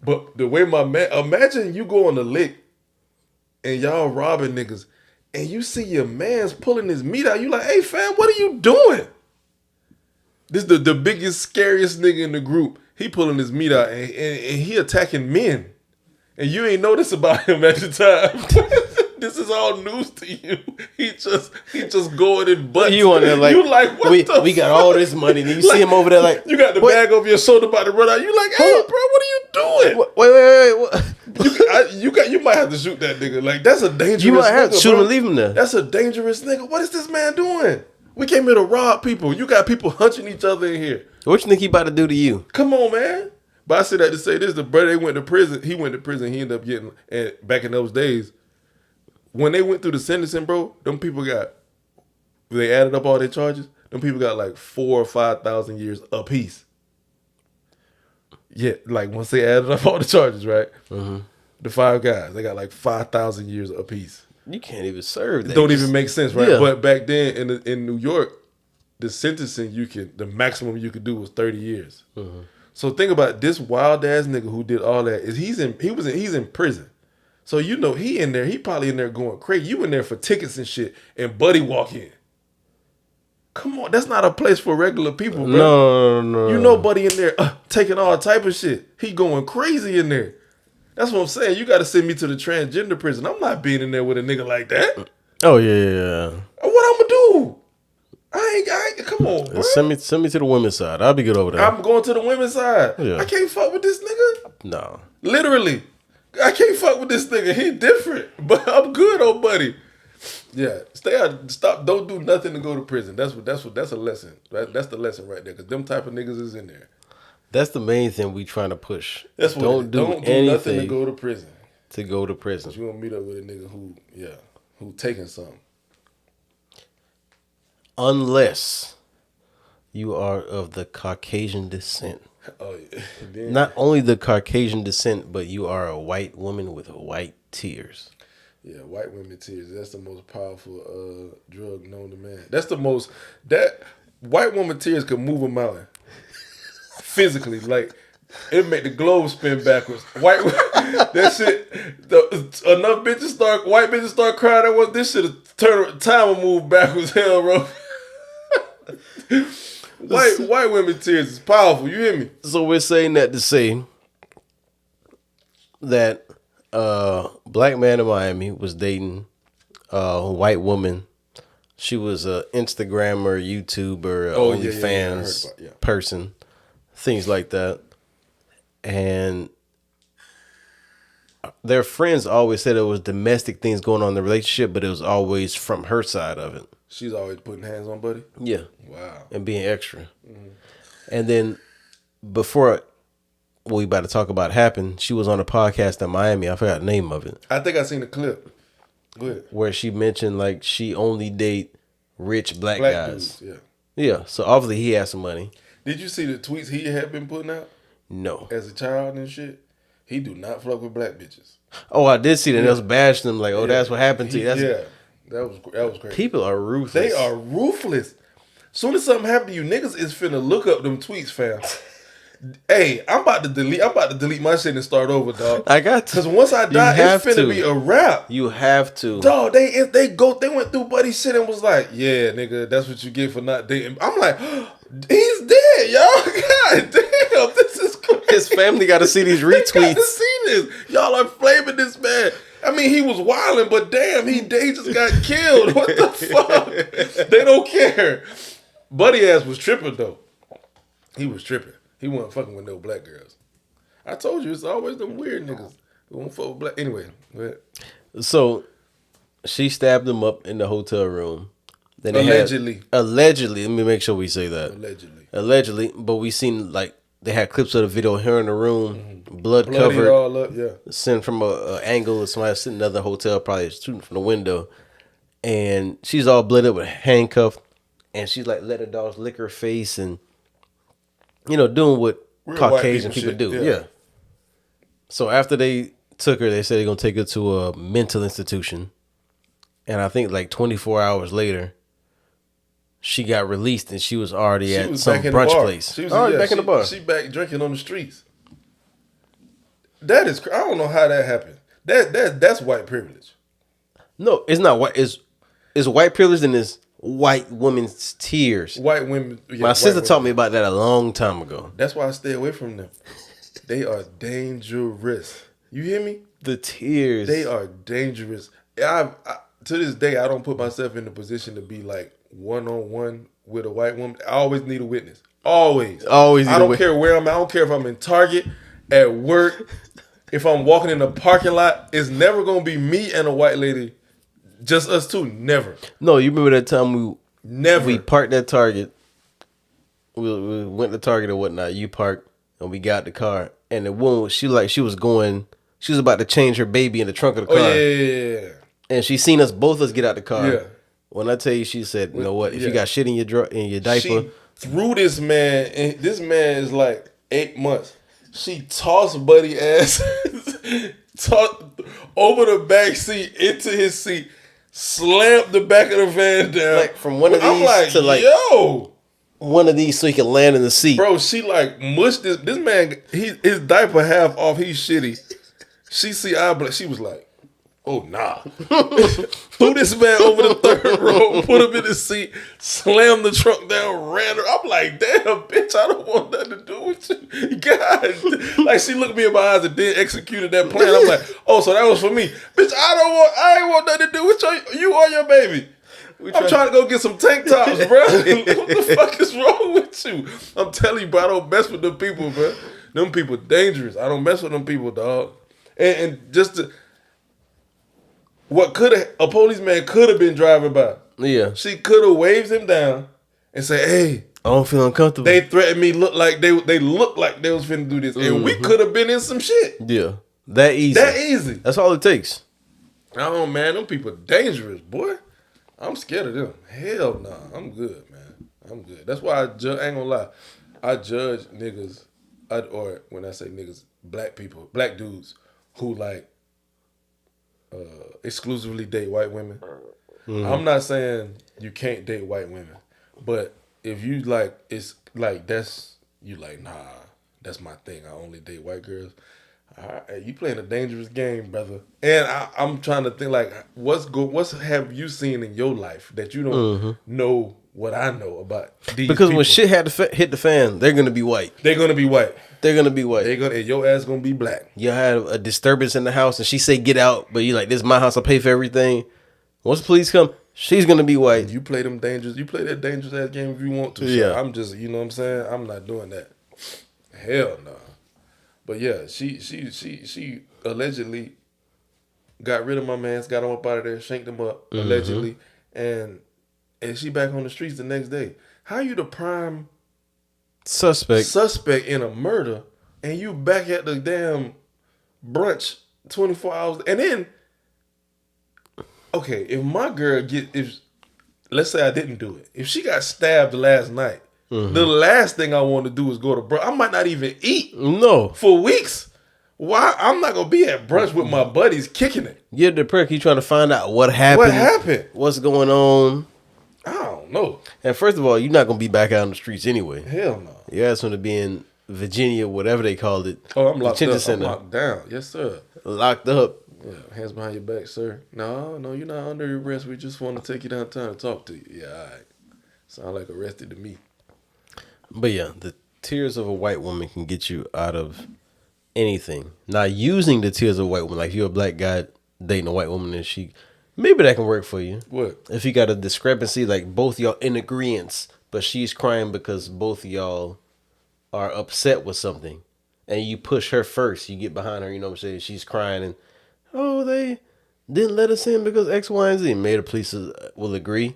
But the way imagine you go on the lick and y'all robbing niggas and you see your man's pulling his meat out. You like, hey fam, what are you doing? This is the biggest, scariest nigga in the group. He pulling his meat out and he attacking men. And you ain't notice about him at the time. This is all news to you. He just going in butts. You on there like, you like what we got all this money. And you see him over there like, you got the bag over your shoulder about to run out. You like, hey bro, what are you doing? Wait. You might have to shoot that nigga. Like that's a dangerous. You might have to shoot him and leave him there. That's a dangerous nigga. What is this man doing? We came here to rob people. You got people hunching each other in here. What you think he about to do to you? Come on, man. But I said that to say this: the brother they went to prison. He went to prison. He ended up getting. And back in those days, when they went through the sentencing, bro, them people got. They added up all their charges. Them people got like 4,000 or 5,000 years apiece. Yeah, like once they added up all the charges, right? The 5 guys, they got like 5,000 years apiece. You can't even serve that. It don't even make sense, right? Yeah. But back then in New York, the sentencing the maximum you could do was 30 years. So think about this wild ass nigga who did all that. He's in prison. So you know he in there. He probably in there going crazy. You in there for tickets and shit, and Buddy walk in. Come on, that's not a place for regular people, bro. No. You know Buddy in there taking all type of shit. He going crazy in there. That's what I'm saying. You got to send me to the transgender prison. I'm not being in there with a nigga like that. Oh yeah. What I'ma do? I ain't. Come on, bro. Send me to the women's side. I'll be good over there. I'm going to the women's side. Yeah. I can't fuck with this nigga. No. Literally, I can't fuck with this nigga. He different, but I'm good, old buddy. Yeah, stay out. Stop. Don't do nothing to go to prison. That's a lesson. Right? That's the lesson right there. Because them type of niggas is in there. That's the main thing we trying to push. That's what don't do nothing to go to prison. To go to prison. You gonna meet up with a nigga who taking something. Unless you are of the Caucasian descent. Oh yeah. Not only the Caucasian descent, but you are a white woman with white tears. Yeah, white women tears. That's the most powerful drug known to man. That white woman tears could move a mountain. Physically, like it make the globe spin backwards. White that shit. Enough white bitches start crying at once. This shit time will move backwards. Hell, bro. White women tears is powerful. You hear me? So we're saying that to say that black man in Miami was dating a white woman. She was a Instagrammer, YouTuber, OnlyFans person, things like that. And their friends always said it was domestic things going on in the relationship, but it was always from her side of it. She's always putting hands on Buddy? Yeah. Wow. And being extra. Mm-hmm. And then before what we about to talk about happened, she was on a podcast in Miami. I forgot the name of it. I think I seen the clip. Go ahead. Where she mentioned like she only date rich black guys. Dudes, yeah. So obviously he has some money. Did you see the tweets he had been putting out? No. As a child and shit? He do not fuck with black bitches. Oh, I did see that. They was bashing him like, oh, that's what happened to you. That was crazy. People are ruthless. They are ruthless. Soon as something happen to you, niggas is finna look up them tweets, fam. Hey, I'm about to delete my shit and start over, dog. I got to. Because once I die, it's finna be a wrap. You have to. Dog, they went through Buddy's shit and was like, yeah, nigga, that's what you get for not dating. I'm like, he's dead, y'all. God damn, this is crazy. His family got to see these retweets. They got to see this. Y'all are flaming this man. I mean, he was wilding, but damn, he just got killed. What the fuck? They don't care. Buddy ass was tripping, though. He was tripping. He wasn't fucking with no black girls. I told you, it's always them weird niggas who won't fuck with black. Anyway, go ahead. So, she stabbed him up in the hotel room. Then Allegedly. Allegedly. Let me make sure we say that. Allegedly. But we seen, like, they had clips of the video here in the room. Blood Bloody covered. all up, yeah. Sent from an angle of somebody sitting in another hotel, probably shooting from the window. And she's all blooded with handcuffed. And she's like, let her dogs lick her face and, you know, doing what Real Caucasian people shit, do. Yeah. So after they took her, they said they're going to take her to a mental institution. And I think like 24 hours later, she got released and she was already at some brunch place. She was back in the bar. She back drinking on the streets. That is, I don't know how that happened. That's white privilege. No, it's not white. It's white privilege and it's white women's tears. White women. Yeah, my sister taught me about that a long time ago. That's why I stay away from them. They are dangerous. You hear me? The tears. They are dangerous. I to this day, I don't put myself in the position to be like one-on-one with a white woman. I always need a witness. Always. I don't care where I'm at. I don't care if I'm in Target, at work, if I'm walking in a parking lot. It's never going to be me and a white lady. Just us two. Never. No, you remember that time we parked at Target. We went to Target or whatnot. You parked and we got the car. And the woman, she was about to change her baby in the trunk of the car. Oh, yeah. And she seen us get out the car. Yeah. When I tell you, she said, you know what? If you got shit in your diaper. She threw this man, and this man is like 8 months. She tossed Buddy ass over the back seat into his seat, slammed the back of the van down. Like from one of these to like one of these so he can land in the seat. Bro, she like mushed this man. His diaper half off. He's shitty. She see eye black. She was like, oh, nah. Threw this man over the third row, put him in his seat, slammed the trunk down, ran her. I'm like, damn, bitch, I don't want nothing to do with you. God. Like, she looked me in my eyes and then executed that plan. I'm like, oh, so that was for me. Bitch, I ain't want nothing to do with you or your baby. I'm trying to go get some tank tops, bro. What the fuck is wrong with you? I'm telling you, bro, I don't mess with them people, bro. Them people dangerous. I don't mess with them people, dog. And just to... a policeman could have been driving by. Yeah. She could have waved him down and said, hey. I don't feel uncomfortable. They threatened me, look like they looked like they was finna do this. And we could have been in some shit. Yeah. That easy. That's all it takes. Oh, man, them people dangerous, boy. I'm scared of them. Hell nah. I'm good, man. I'm good. That's why I ain't gonna lie. I judge niggas, or when I say niggas, black people, black dudes who like exclusively date white women. Mm-hmm. I'm not saying you can't date white women, but if you like, it's like nah, that's my thing. I only date white girls. You playing a dangerous game, brother. And I'm trying to think like, what have you seen in your life that you don't know what I know about these because people? When shit had to hit the fan, they're gonna be white. They're gonna be white. And your ass gonna be black. You have a disturbance in the house, and she say get out, but you like, this is my house. I pay for everything. Once the police come, she's gonna be white. You play them dangerous. You play that dangerous ass game if you want to. Yeah. So I'm just, you know what I'm saying. I'm not doing that. Hell no. But yeah, she allegedly got rid of my mans, got him up out of there, shanked him up allegedly, and and she back on the streets the next day. How you the prime suspect in a murder, and you back at the damn brunch 24 hours, and then okay, if my girl let's say I didn't do it, if she got stabbed last night, the last thing I want to do is go to brunch. I might not even eat for weeks. Why? I'm not gonna be at brunch with my buddies kicking it. You're the prick. You trying to find out what happened. What happened? What's going on? I don't know. And first of all, you're not gonna be back out on the streets anyway. Hell no. Your ass gonna be in Virginia, whatever they called it. Oh, I'm locked up. Center. I'm locked down. Yes, sir. Locked up. Yeah, hands behind your back, sir. No, you're not under arrest. We just want to take you downtown and talk to you. Yeah, all right. Sound like arrested to me. But yeah, the tears of a white woman can get you out of anything. Now, using the tears of a white woman, like if you're a black guy dating a white woman and maybe that can work for you. What? If you got a discrepancy, like both y'all in agreement, but she's crying because both of y'all are upset with something. And you push her first. You get behind her, you know what I'm saying? She's crying and, oh, they didn't let us in because X, Y, and Z. Maybe the police will agree.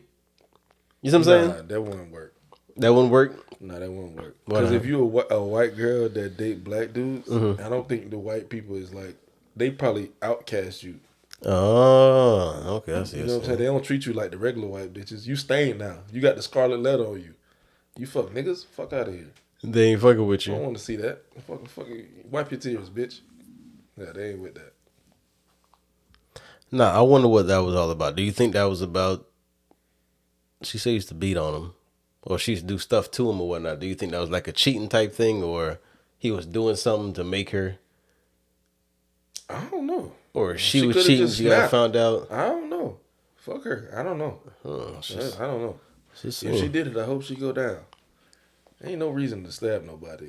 You know what I'm saying? That wouldn't work. That wouldn't work? No, that wouldn't work. Because if you're a white girl that date black dudes, I don't think the white people is like, they probably outcast you. Oh, okay. I see. You know what I'm saying? They don't treat you like the regular white bitches. You stained now. You got the scarlet letter on you. You fuck niggas, fuck out of here. They ain't fucking with you. I don't want to see that. Fucking wipe your tears, bitch. Yeah, they ain't with that. Nah, I wonder what that was all about. Do you think that was about, she said she used to beat on him, or she used to do stuff to him or whatnot. Do you think that was like a cheating type thing, or he was doing something to make her? I don't know. Or she was cheating, she got found out? I don't know. Fuck her. I don't know. I don't know. If she did it, I hope she go down. Ain't no reason to stab nobody.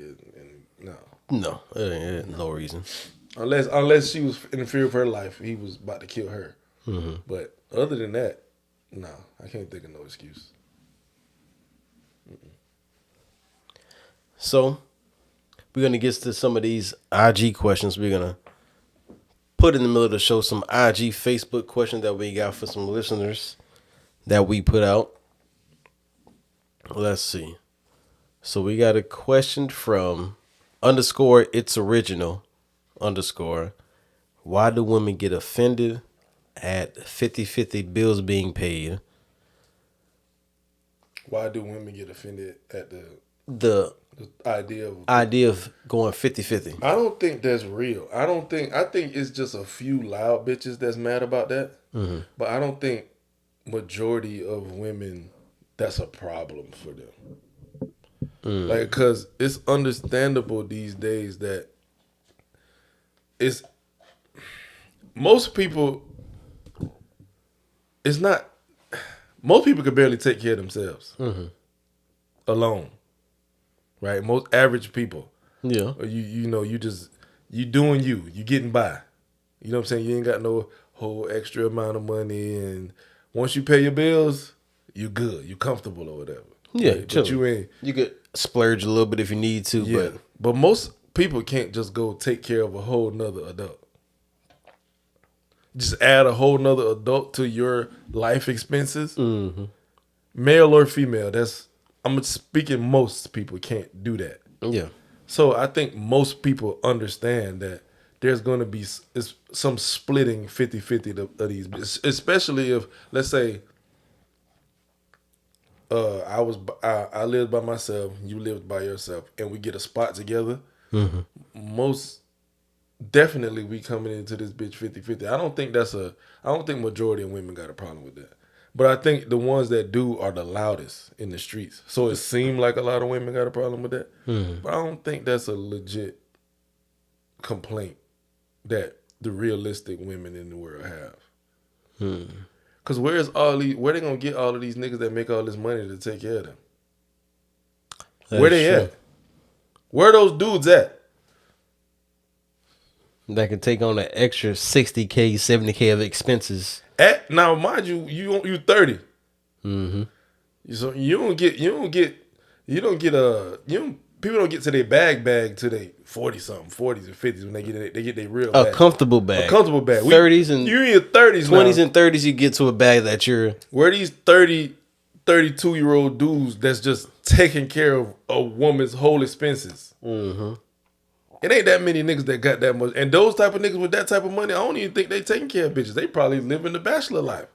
No. No, it ain't no reason. Unless she was in fear of her life, he was about to kill her. Mm-hmm. But other than that, no, I can't think of no excuse. So, we're going to get to some of these IG questions. We're going to put in the middle of the show some IG, Facebook questions that we got for some listeners that we put out. Let's see. So, we got a question from _it's original_. Why do women get offended at 50-50 bills being paid? Why do women get offended at the idea of going 50-50? I don't think that's real. I think it's just a few loud bitches that's mad about that. Mm-hmm. But I don't think majority of women, that's a problem for them. Like, cause it's understandable these days that most people can barely take care of themselves alone, right? Most average people, yeah. You doing you getting by. You know what I'm saying? You ain't got no whole extra amount of money, and once you pay your bills, you good, you comfortable or whatever. Yeah, right? But you could splurge a little bit if you need to, yeah. But most people can't just go take care of a whole nother adult. Just add a whole nother adult to your life expenses, male or female. I'm speaking. Most people can't do that. Yeah. So I think most people understand that there's going to be some splitting 50-50 of these, especially if, let's say, I lived by myself, you lived by yourself, and we get a spot together. Most definitely we coming into this bitch 50-50. I don't think majority of women got a problem with that. But I think the ones that do are the loudest in the streets. So it seemed like a lot of women got a problem with that. But I don't think that's a legit complaint that the realistic women in the world have. Cause where they gonna get all of these niggas that make all this money to take care of them? Where they at? Where are those dudes at? That can take on an extra 60K, 70K of expenses. Now, mind you, you 30. So people don't get to their bag to their 40-something, 40s and 50s when they get their real bag. A comfortable bag. 30s and... You in your 30s 20s and 30s, you get to a bag that you're... Where these 30 32-year-old dudes that's just taking care of a woman's whole expenses. Mm-hmm. It ain't that many niggas that got that much. And those type of niggas with that type of money, I don't even think they taking care of bitches. They probably living the bachelor life.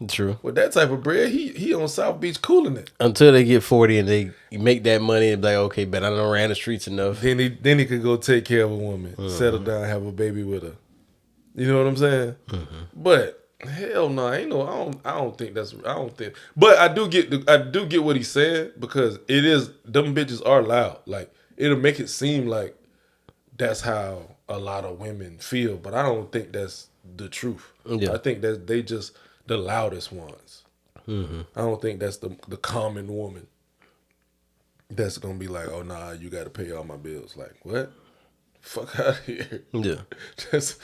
True. With that type of bread, he on South Beach cooling it. Until they get 40 and they make that money and be like, okay, but I done ran the streets enough. Then he could go take care of a woman, settle down, have a baby with her. You know what I'm saying? Mm-hmm. But hell no, I don't think. But I do get what he said, because it is, them bitches are loud. Like, it'll make it seem like that's how a lot of women feel, but I don't think that's the truth. Yeah. I think that they just the loudest ones. Mm-hmm. I don't think that's the common woman that's gonna be like, oh nah, you gotta pay all my bills. Like, what? Fuck out of here. Yeah. That's,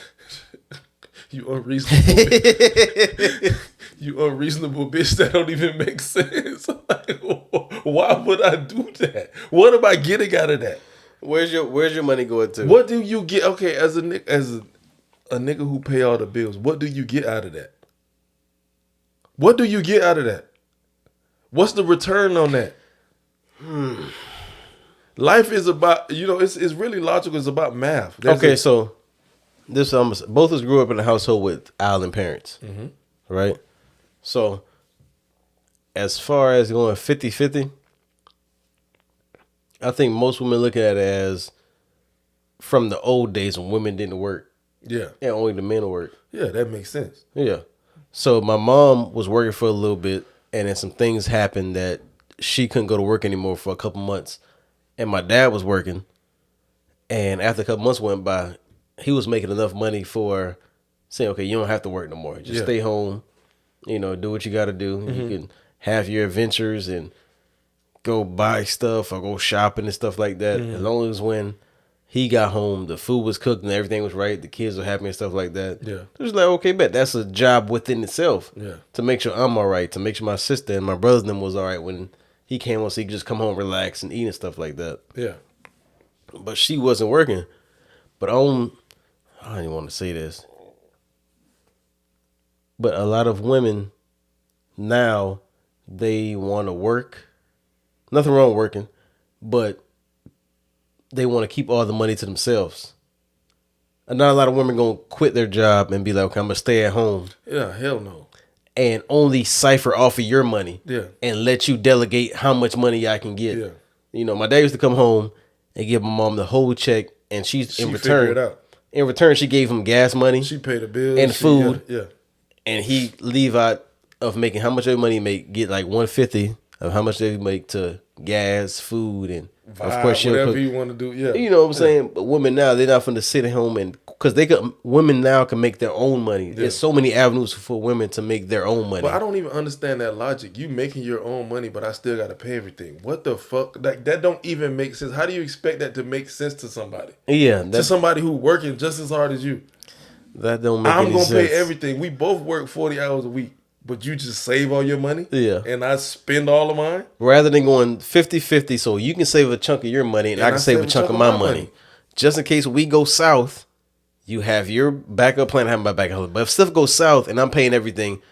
you unreasonable bitch. You unreasonable bitch, that don't even make sense. Like, why would I do that? What am I getting out of that? Where's your money going to? What do you get? Okay, as a nigga who pay all the bills, what do you get out of that? What do you get out of that? What's the return on that? Life is about, it's really logical. It's about math. So this both of us grew up in a household with island parents, right? So as far as going 50-50, I think most women look at it as from the old days when women didn't work. Yeah. And only the men work. Yeah, that makes sense. Yeah. So my mom was working for a little bit, and then some things happened that she couldn't go to work anymore for a couple months. And my dad was working. And after a couple months went by, he was making enough money for saying, okay, you don't have to work no more. Just stay home, do what you got to do. Mm-hmm. You can have your adventures and go buy stuff or go shopping and stuff like that. Mm-hmm. As long as when he got home, the food was cooked and everything was right, the kids were happy and stuff like that. Yeah. It was like, okay, bet that's a job within itself. Yeah. To make sure I'm all right, to make sure my sister and my brother and them was all right when he came home, so he could just come home, relax, and eat and stuff like that. Yeah. But she wasn't working. But I don't even want to say this. But a lot of women now, they want to work. Nothing wrong with working, but they want to keep all the money to themselves. And not a lot of women going to quit their job and be like, okay, I'm going to stay at home. Yeah, hell no. And only cipher off of your money. Yeah. And let you delegate how much money I can get. Yeah. My dad used to come home and give my mom the whole check, and she in return, figured it out. In return, she gave him gas money. She paid the bills and food. Yeah. And he leave out of making how much every money he make, get like 150 of how much they make to gas, food, and of course whatever you want to do. Yeah. You know what I'm saying? But women now, they're not going to sit at home and because women now can make their own money. Yeah. There's so many avenues for women to make their own money. But I don't even understand that logic. You making your own money, but I still got to pay everything. What the fuck? Like, that don't even make sense. How do you expect that to make sense to somebody? Yeah. To somebody who working just as hard as you. That don't make any sense. I'm going to pay everything. We both work 40 hours a week. But you just save all your money? Yeah. And I spend all of mine? Rather than going 50-50, so you can save a chunk of your money and I can save a chunk of my money. Just in case we go south, you have your backup plan. I have my backup plan. But if stuff goes south and I'm paying everything,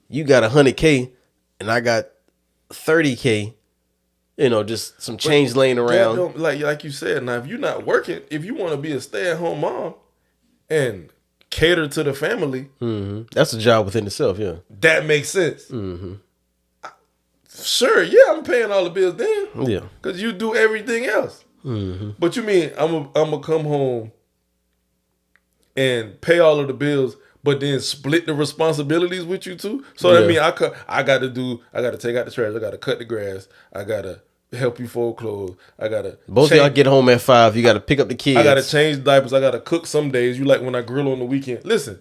you got $100K and I got $30K, just some change laying around. Like you said, now if you're not working, if you want to be a stay-at-home mom and cater to the family. Mm-hmm. That's a job within itself, yeah. That makes sense. Mm-hmm. Sure, yeah, I'm paying all the bills then. Yeah. Because you do everything else. Mm-hmm. But you mean I'm gonna come home and pay all of the bills, but then split the responsibilities with you too? So that means I got to take out the trash, I got to cut the grass, I got to help you fold clothes. I gotta both of y'all get home at 5. You gotta pick up the kids. I gotta change diapers. I gotta cook some days. You like when I grill on the weekend. Listen,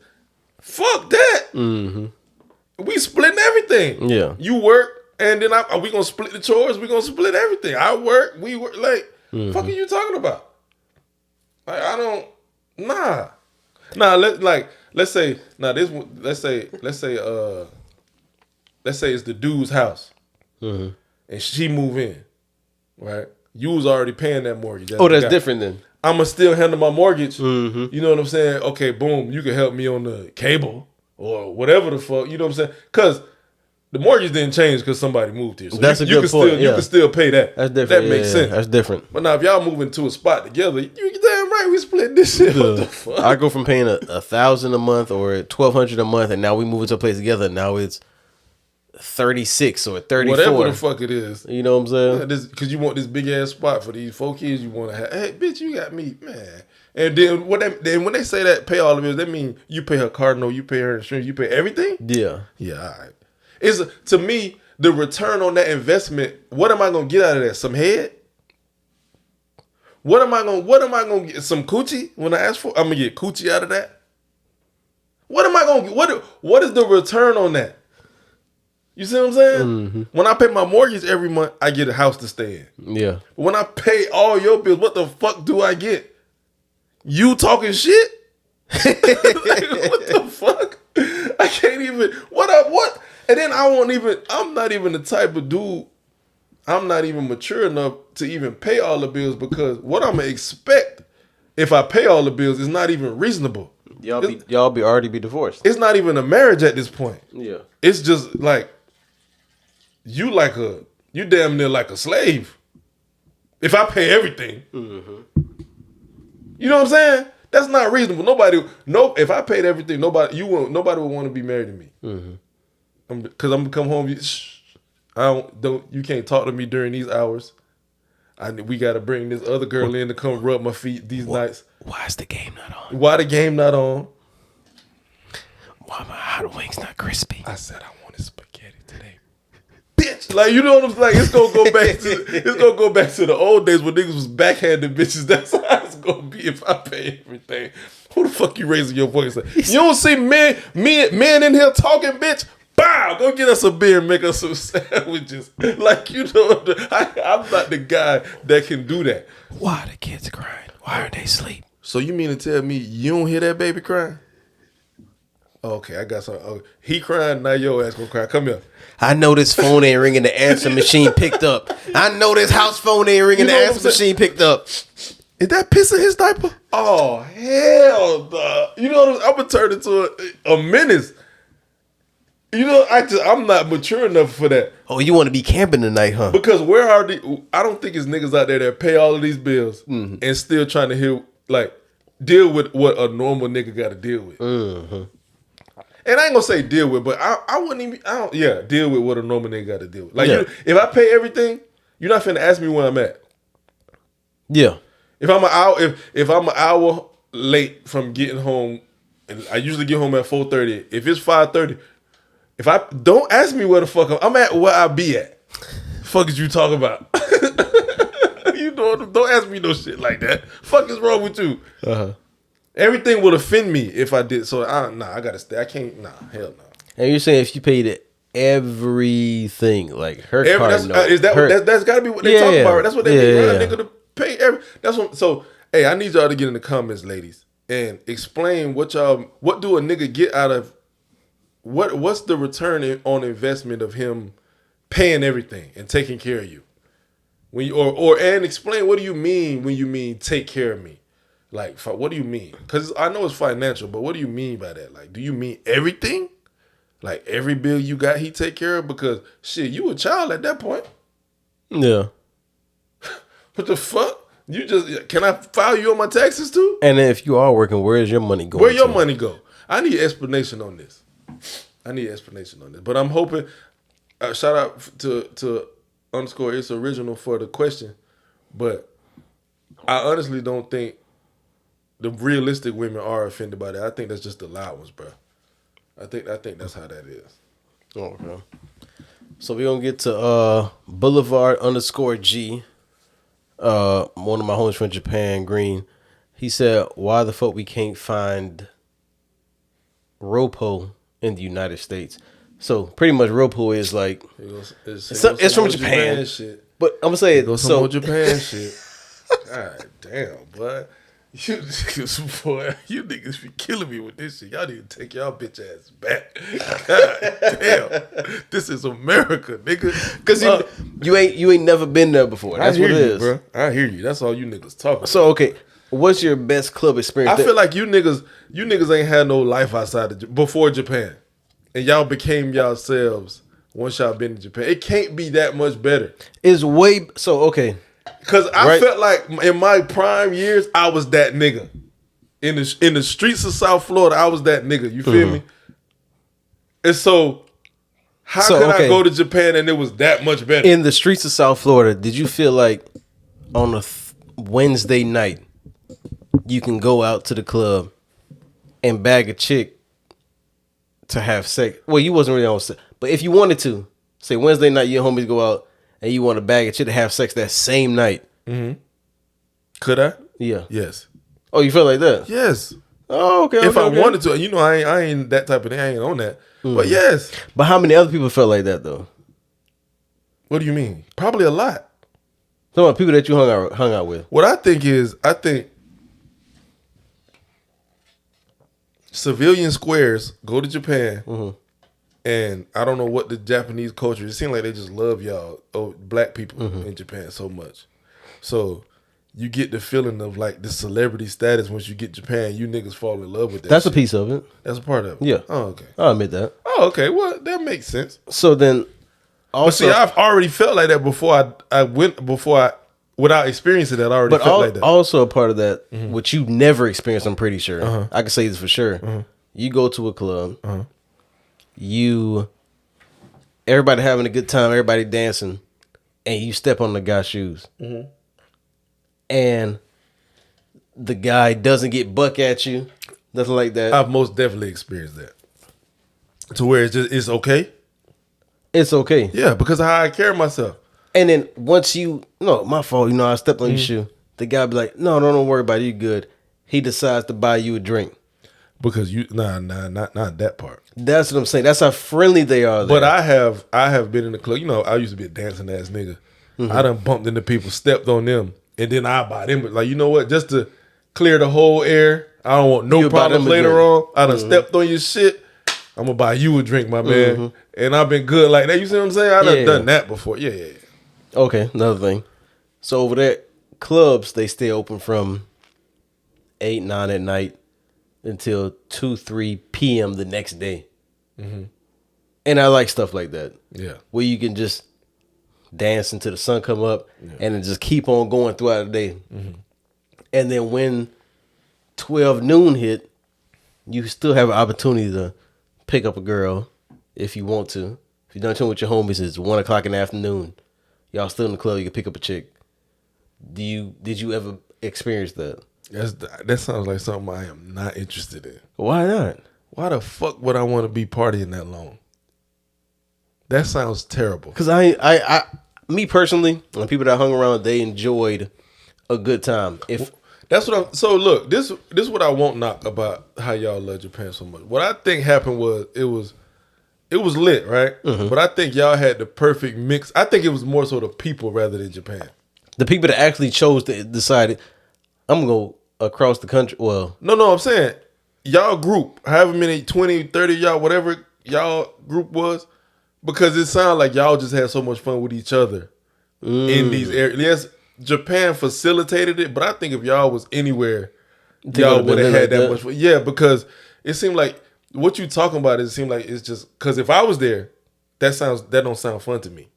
fuck that. Mm-hmm. We splitting everything. Yeah. You work and then we gonna split the chores. We gonna split everything. I work. We work. Like, fuck are you talking about? Like, I don't. Nah. Let's say it's the dude's house, and she move in. Right, you was already paying that mortgage. That's different then. I'ma still handle my mortgage. Mm-hmm. You know what I'm saying? Okay, boom. You can help me on the cable or whatever the fuck. You know what I'm saying? Because The mortgage didn't change because somebody moved here. So That's a good point. You can still pay that. That's different. That makes sense. That's different. But now if y'all moving to a spot together, you damn right we split this shit. What the fuck? I go from paying $1,000 a month or $1,200 a month, and now we move into a place together. Now it's 36 or 34. Whatever the fuck it is. You know what I'm saying? Because you want this big ass spot for these 4 kids you want to have. Hey, bitch, you got me, man. And then when they say that pay all the bills, that mean you pay her car note, you pay her insurance, you pay everything? Yeah. Yeah, all right. To me, the return on that investment, what am I gonna get out of that? Some head? What am I gonna get? Some coochie when I ask for? I'm gonna get coochie out of that. What am I gonna get? What is the return on that? You see what I'm saying? Mm-hmm. When I pay my mortgage every month, I get a house to stay in. Yeah. When I pay all your bills, what the fuck do I get? You talking shit? What the fuck? I can't even. What? And then I'm not even the type of dude, I'm not even mature enough to even pay all the bills, because what I'm going to expect if I pay all the bills is not even reasonable. Y'all already be divorced. It's not even a marriage at this point. Yeah. It's just like, you damn near like a slave. If I pay everything. Mm-hmm. You know what I'm saying? That's not reasonable. If I paid everything, nobody would want to be married to me. Mm-hmm. Because I'm gonna come home. You can't talk to me during these hours. We gotta bring this other girl in to come rub my feet these nights. Why is the game not on? Why the game not on? Why my hot wings not crispy? I said I wanted spaghetti today, bitch. Like, you know what I'm saying? It's gonna go back to the old days when niggas was backhanded bitches. That's how it's gonna be if I pay everything. Who the fuck you raising your voice at? You don't see men in here talking, bitch. Bow! Go get us a beer and make us some sandwiches. Like, you know, I'm not the guy that can do that. Why are the kids crying? Why are they asleep? So you mean to tell me you don't hear that baby crying? Okay, I got something. Okay. He crying, now your ass gonna cry. Come here. I know this phone ain't ringing, the answer machine picked up. I know this house phone ain't ringing, the answer machine picked up. Is that piss in his diaper? Oh, hell no. You know what I'm gonna turn into a menace. You know, I'm not mature enough for that. Oh, you want to be camping tonight, huh? Because I don't think it's niggas out there that pay all of these bills and still trying to deal with what a normal nigga got to deal with. Mm-hmm. And I ain't gonna say deal with, but I wouldn't even. Deal with what a normal nigga got to deal with. Like, if I pay everything, you're not finna ask me where I'm at. Yeah. If I'm an hour late from getting home, and I usually get home at 4:30. If it's 5:30. If I don't ask me where the fuck I'm at, where I be at. Fuck is you talking about? You know, don't ask me no shit like that. Fuck is wrong with you? Everything would offend me if I did. So I gotta stay. I can't. Hell no. And you're saying if you paid it everything, like her car note, that's gotta be what they talking about. Right? That's what they mean. Right? Nigga to pay that's what. So hey, I need y'all to get in the comments, ladies, and explain what do a nigga get out of. What's the return on investment of him paying everything and taking care of you? And explain, what do you mean when you mean take care of me? Like, what do you mean? Because I know it's financial, but what do you mean by that? Like, do you mean everything? Like, every bill you got, he take care of? Because shit, you a child at that point. Yeah. What the fuck? Can I file you on my taxes too? And then if you are working, where's your money going? Where your money go? I need explanation on this. But I'm hoping, shout out to _ it's original for the question, but I honestly don't think the realistic women are offended by that. I think that's just the loud ones, bro. I think that's how that is. Okay. So we're gonna get to Boulevard _G. One of my homies from Japan, Green. He said, "Why the fuck we can't find Ropo in the United States?" So pretty much Ropo is like it's from Japan shit. But I'm gonna say it. Some more Japan shit. God damn, boy. You niggas be killing me with this shit. Y'all need to take y'all bitch ass back. God damn. This is America, nigga. Because you ain't never been there before. That's what it is. Bro. I hear you. That's all you niggas talking about. So okay, what's your best club experience? I feel like you niggas ain't had no life outside before Japan. And y'all became yourselves once y'all been to Japan. It can't be that much better. It's way so okay. Because I felt like in my prime years, I was that nigga. In the streets of South Florida, I was that nigga. You feel me? And so, how could I go to Japan and it was that much better? In the streets of South Florida, did you feel like on a Wednesday night, you can go out to the club and bag a chick to have sex? Well, you wasn't really on sex. But if you wanted to, say Wednesday night, your homies go out and you want to bag a chick to have sex that same night. Mm-hmm. Could I? Yeah. Yes. Oh, you feel like that? Yes. Oh, okay. If I wanted to, you know, I ain't that type of thing. I ain't on that. But yes. But how many other people felt like that though? What do you mean? Probably a lot. Some of the people that you hung out with. What I think is, civilian squares go to Japan, and I don't know what the Japanese culture. It seems like they just love y'all, black people in Japan so much. So you get the feeling of like the celebrity status once you get Japan. You niggas fall in love with that. That's shit. a piece of it. That's a part of it. Yeah. Oh, okay. I'll admit that. Oh, okay. Well, that makes sense. So then, also, but see, I've already felt like that before without experiencing that. I already felt like that. Also a part of that, which you never experienced, I'm pretty sure. I can say this for sure. You go to a club, everybody having a good time, everybody dancing, and you step on the guy's shoes. And the guy doesn't get buck at you, nothing like that. I've most definitely experienced that. To where it's okay. It's okay. Yeah, because of how I carry myself. And then once my fault, I stepped on your shoe. The guy be like, no, don't worry about it, you good. He decides to buy you a drink. Because not that part. That's what I'm saying. That's how friendly they are there. But I have been in the club. I used to be a dancing ass nigga. I done bumped into people, stepped on them, and then I buy them. Like, you know what? Just to clear the whole air, I don't want no problems later on. I done stepped on your shit. I'm gonna buy you a drink, my man. And I've been good like that. You see what I'm saying? I done done that before. Yeah. Okay, another thing. So over there, clubs, they stay open from 8, 9 at night until 2, 3 p.m. the next day. And I like stuff like that. Yeah. Where you can just dance until the sun come up and then just keep on going throughout the day. And then when 12 noon hit, you still have an opportunity to pick up a girl if you want to. If you're done chilling with your homies, it's 1 o'clock in the afternoon. Y'all still in the club, you can pick up a chick. Did you ever experience that? That sounds like something I am not interested in. Why not? Why the fuck would I want to be partying that long? That sounds terrible. Because me personally, and people that hung around, they enjoyed a good time. So look, this is what I won't knock about how y'all love Japan so much. What I think happened was it was lit, right? But I think y'all had the perfect mix. I think it was more so the people rather than Japan. The people that actually chose to decide, I'm gonna go across the country. Well, no, I'm saying y'all group, however many 20, 30 y'all, whatever y'all group was, because it sounded like y'all just had so much fun with each other in these areas. Yes, Japan facilitated it, but I think if y'all was anywhere, y'all would have had that much fun. Yeah, because it seemed like what you talking about, it seemed like it's just because if I was there, that don't sound fun to me.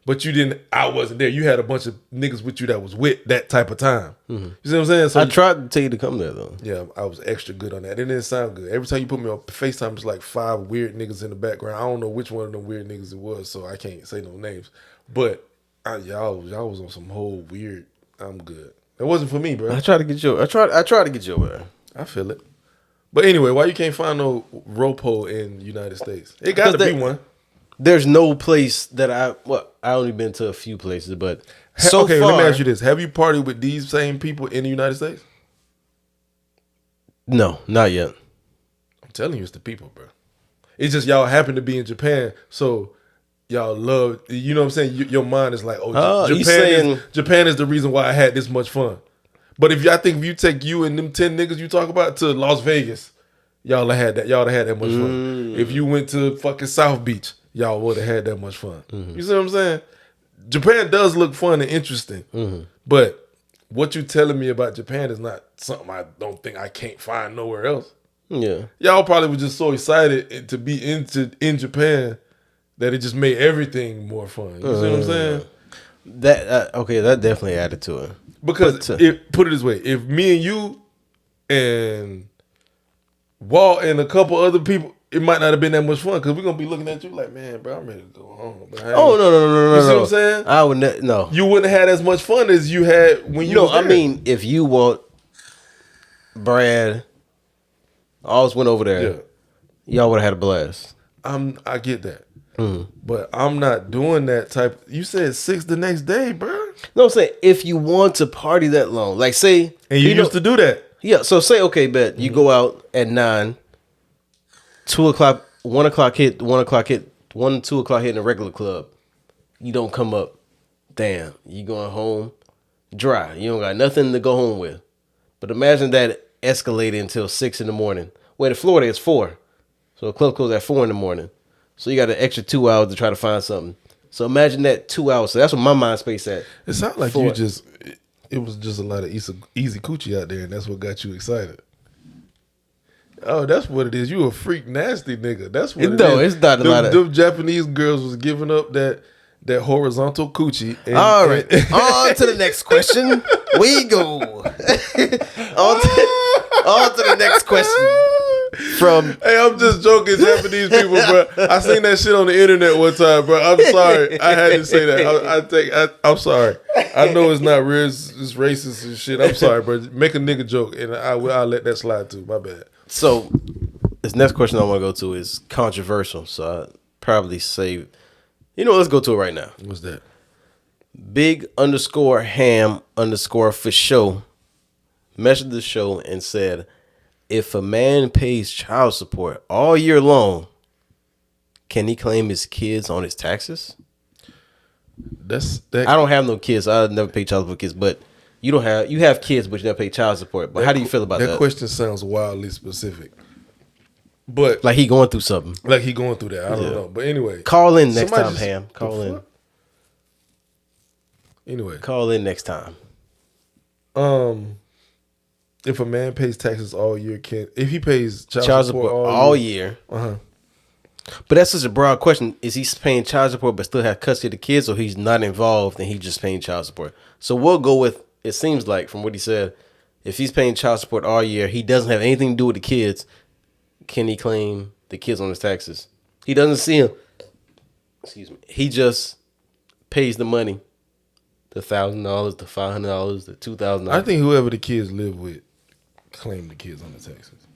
But I wasn't there. You had a bunch of niggas with you that was with that type of time. You see what I'm saying? So I tried to tell you to come there though. Yeah, I was extra good on that. It didn't sound good. Every time you put me on FaceTime, it's like 5 weird niggas in the background. I don't know which one of them weird niggas it was, so I can't say no names. But y'all was on some whole weird. I'm good. It wasn't for me, bro. I tried to get you. I tried to get you over there. I feel it. But anyway, why you can't find no Ropo in the United States? It got to be one. There's no place that I only been to a few places, but so far, let me ask you this. Have you partied with these same people in the United States? No, not yet. I'm telling you, it's the people, bro. It's just y'all happen to be in Japan, so y'all love, you know what I'm saying? Your mind is like, Japan is the reason why I had this much fun. But I think if you take you and them 10 niggas you talk about to Las Vegas, y'all have had that much fun. If you went to fucking South Beach, y'all would have had that much fun. You see what I'm saying? Japan does look fun and interesting, but what you telling me about Japan is not something I don't think I can't find nowhere else. Yeah, y'all probably was just so excited to be in Japan that it just made everything more fun. You see what I'm saying? That that definitely added to it. Because put it this way, if me and you and Walt and a couple other people, it might not have been that much fun because we're gonna be looking at you like, man, bro, I'm ready to go home. But no. You see what I'm saying? I would no. You wouldn't have had as much fun as you had when you. I mean, if you want Brad, always went over there. Y'all would have had a blast. I get that. But I'm not doing that type. You said 6 the next day, bro. No, I'm saying if you want to party that long, like say, and you used to do that. Yeah. So say, okay, bet you go out at 9, 2 o'clock, 1 o'clock hit, 1 o'clock hit, 1, 2 o'clock hit in a regular club. You don't come up. Damn, you going home dry. You don't got nothing to go home with. But imagine that escalated until 6 in the morning. Wait, in Florida it's 4. So the club closes at 4 in the morning. So you got an extra 2 hours to try to find something. So imagine that 2 hours. So that's what my mind space at. It sounded like it was just a lot of easy coochie out there, and that's what got you excited. Oh, that's what it is. You a freak nasty nigga. That's what it is. No, it's not a lot of... Them Japanese girls was giving up that horizontal coochie. All right. On to the next question. We go. on to the next question. Hey, I'm just joking, Japanese people, bro. I seen that shit on the internet one time, bro. I'm sorry. I had to say that. I'm sorry. I know it's not real. It's racist and shit. I'm sorry, bro. Make a nigga joke, and I'll let that slide too. My bad. So, this next question I want to go to is controversial. So, I probably say, let's go to it right now. What's that? Big_ham_for_show messaged the show and said, if a man pays child support all year long, can he claim his kids on his taxes? I don't have no kids. I never paid child support for kids, but you have kids, but you never pay child support. But how do you feel about that? That question sounds wildly specific. But like he going through something. Like he going through that. I don't know. But anyway. Call in next time, Ham. Call in. Anyway. Call in next time. If a man pays taxes all year, if he pays child support all year. But that's such a broad question. Is he paying child support but still have custody of the kids, or he's not involved and he's just paying child support? So we'll go with, it seems like from what he said, if he's paying child support all year, he doesn't have anything to do with the kids, can he claim the kids on his taxes? He doesn't see them. Excuse me. He just pays the money. The $1,000, the $500, the $2,000. I think whoever the kids live with claim the kids on the taxes.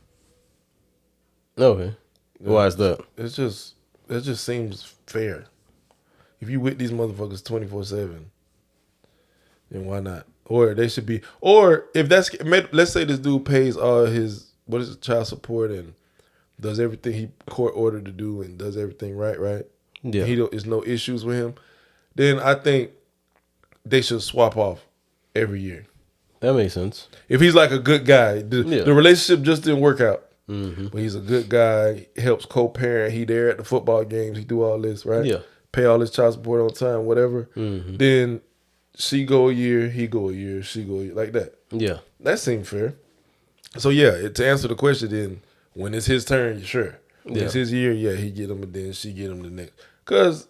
Okay. Why is that? It just seems fair. If you with these motherfuckers 24/7, then why not? Or they should be. Or if let's say this dude pays all his child support and does everything he court ordered to do and does everything right. Yeah. There's no issues with him. Then I think they should swap off every year. That makes sense. If he's like a good guy, the relationship just didn't work out. Mm-hmm. But he's a good guy, helps co-parent, he there at the football games, he do all this, right? Yeah. Pay all his child support on time, whatever. Mm-hmm. Then she go a year, he go a year, she go a year, like that. Yeah. That seemed fair. So yeah, to answer the question then, when it's his turn, sure. When it's his year, yeah, he get him and then she get him the next. Because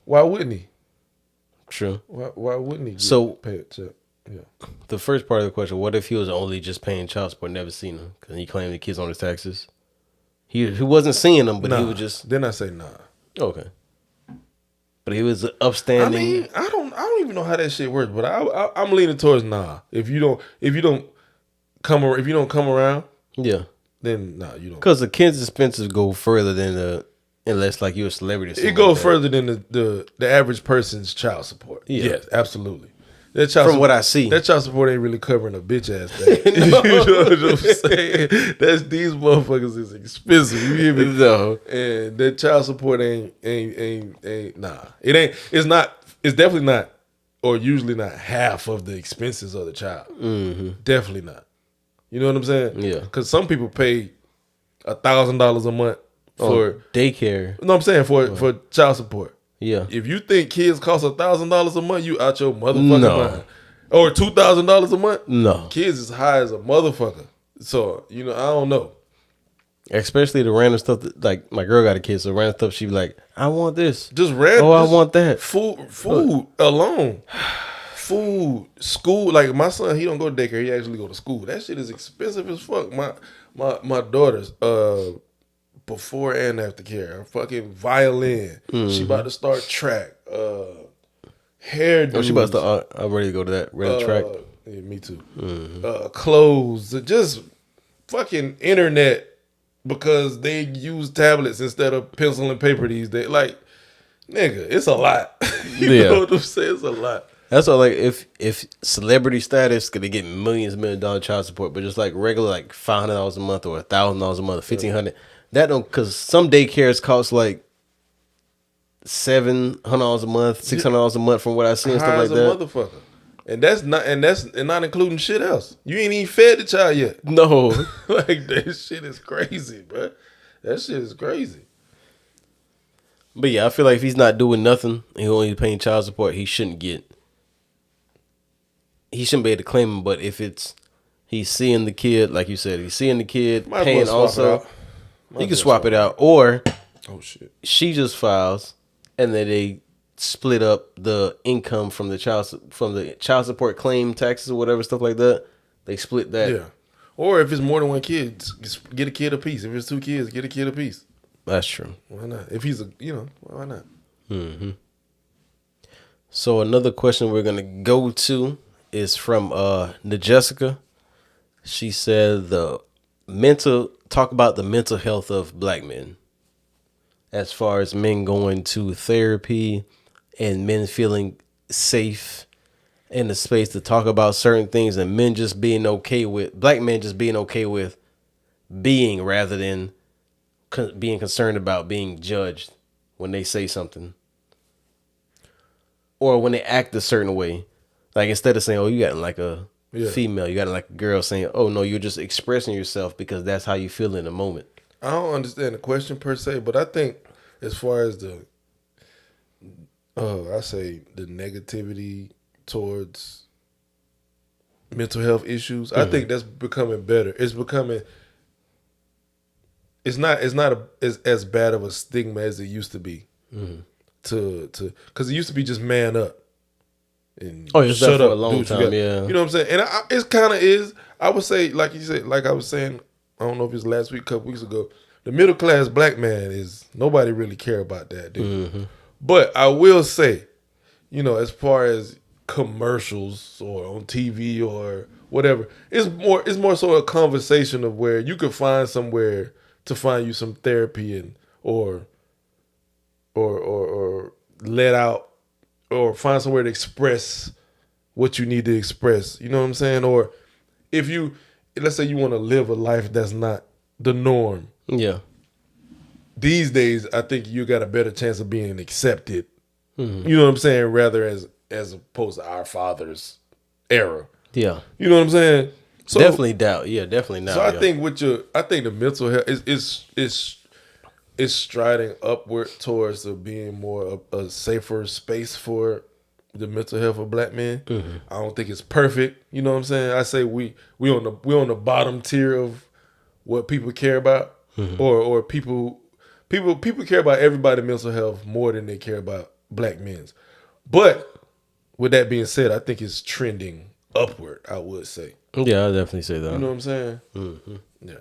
why wouldn't he? True. Why wouldn't he pay it? Yeah. The first part of the question, what if he was only just paying child support, never seen them? Because he claimed the kids on his taxes. He wasn't seeing them, but he was just... Then I say nah. Okay. But he was upstanding... I mean, I don't even know how that shit works, but I'm leaning towards nah. If you don't come around... Yeah. Then nah, you don't. Because the kids' expenses go further than unless like you're a celebrity. It goes further than the average person's child support. Yeah. Yes, absolutely. What I see, that child support ain't really covering a bitch ass thing. You know what I'm saying? These motherfuckers is expensive. You hear me? No. And that child support ain't nah. It ain't. It's not. It's definitely not, or usually not half of the expenses of the child. Mm-hmm. Definitely not. You know what I'm saying? Yeah. Because some people pay $1,000 a month for daycare. No, I'm saying for child support. Yeah. If you think kids cost $1,000 a month, you out your motherfucking mind. Or $2,000 a month. No. Kids is high as a motherfucker. So I don't know. Especially the random stuff that, like, my girl got a kid, so random stuff she be like, I want this. Just random. Oh, I want that. Food alone. Food, school. Like my son, he don't go to daycare. He actually go to school. That shit is expensive as fuck. My daughter's before and after care. Fucking violin. She about to start track. Hairdo. Oh, she about to I'm ready to go to that. Ready to track. Yeah, me too. Clothes. Just fucking internet. Because they use tablets instead of pencil and paper these days. Like, nigga, it's a lot. You know what I'm saying? It's a lot. That's all. Like, if celebrity status could they get millions $1 child support, but just like regular, like $500 a month or $1,000 a month, $1,500. That don't, because some daycares cost like $700 a month, $600 a month from what I see and stuff like that. Motherfucker. And that's not including shit else. You ain't even fed the child yet. No. Like, that shit is crazy, bro. That shit is crazy. But yeah, I feel like if he's not doing nothing and he only paying child support, he shouldn't be able to claim him. But if he's seeing the kid, like you said, he's seeing the kid, paying also, he can swap it out. Or she just files and then they split up the income from the child support claim taxes or whatever, stuff like that. They split that. Yeah. Or if it's more than one kid, just get a kid apiece. If it's 2 kids, get a kid apiece. That's true. Why not? If he's why not? Mm-hmm. So another question we're gonna go to is from Jessica. She said talk about the mental health of black men, as far as men going to therapy and men feeling safe in the space to talk about certain things, and men just being okay with, black men just being okay with being, rather than being concerned about being judged when they say something or when they act a certain way. Like, instead of saying, oh, you got like a female, you got like a girl, saying, oh no, you're just expressing yourself because that's how you feel in the moment. I don't understand the question per se, but I think as far as I say the negativity towards mental health issues, I think that's becoming better. It's becoming. It's not as bad of a stigma as it used to be. Because it used to be just man up. And shut up for a long time. Yeah, you know what I'm saying. And it kind of is. I would say, like you said, like I was saying, I don't know if it was last week, a couple weeks ago. The middle class black man is nobody really care about that, dude. But I will say, as far as commercials or on TV or whatever, it's more so a conversation of where you could find somewhere to find you some therapy and or let out or find somewhere to express what you need to express. You know what I'm saying? Or if let's say you want to live a life that's not the norm. Yeah. These days, I think you got a better chance of being accepted. You know what I'm saying? Rather as opposed to our father's era. Yeah. You know what I'm saying? So, definitely doubt. Yeah, definitely not. So I think the mental health is striding upward towards being more a safer space for the mental health of black men. I don't think it's perfect. You know what I'm saying? I say we on the bottom tier of what people care about, or people care about everybody's mental health more than they care about black men's. But with that being said, I think it's trending upward, I would say. Yeah, I definitely say that. You know what I'm saying? Yeah.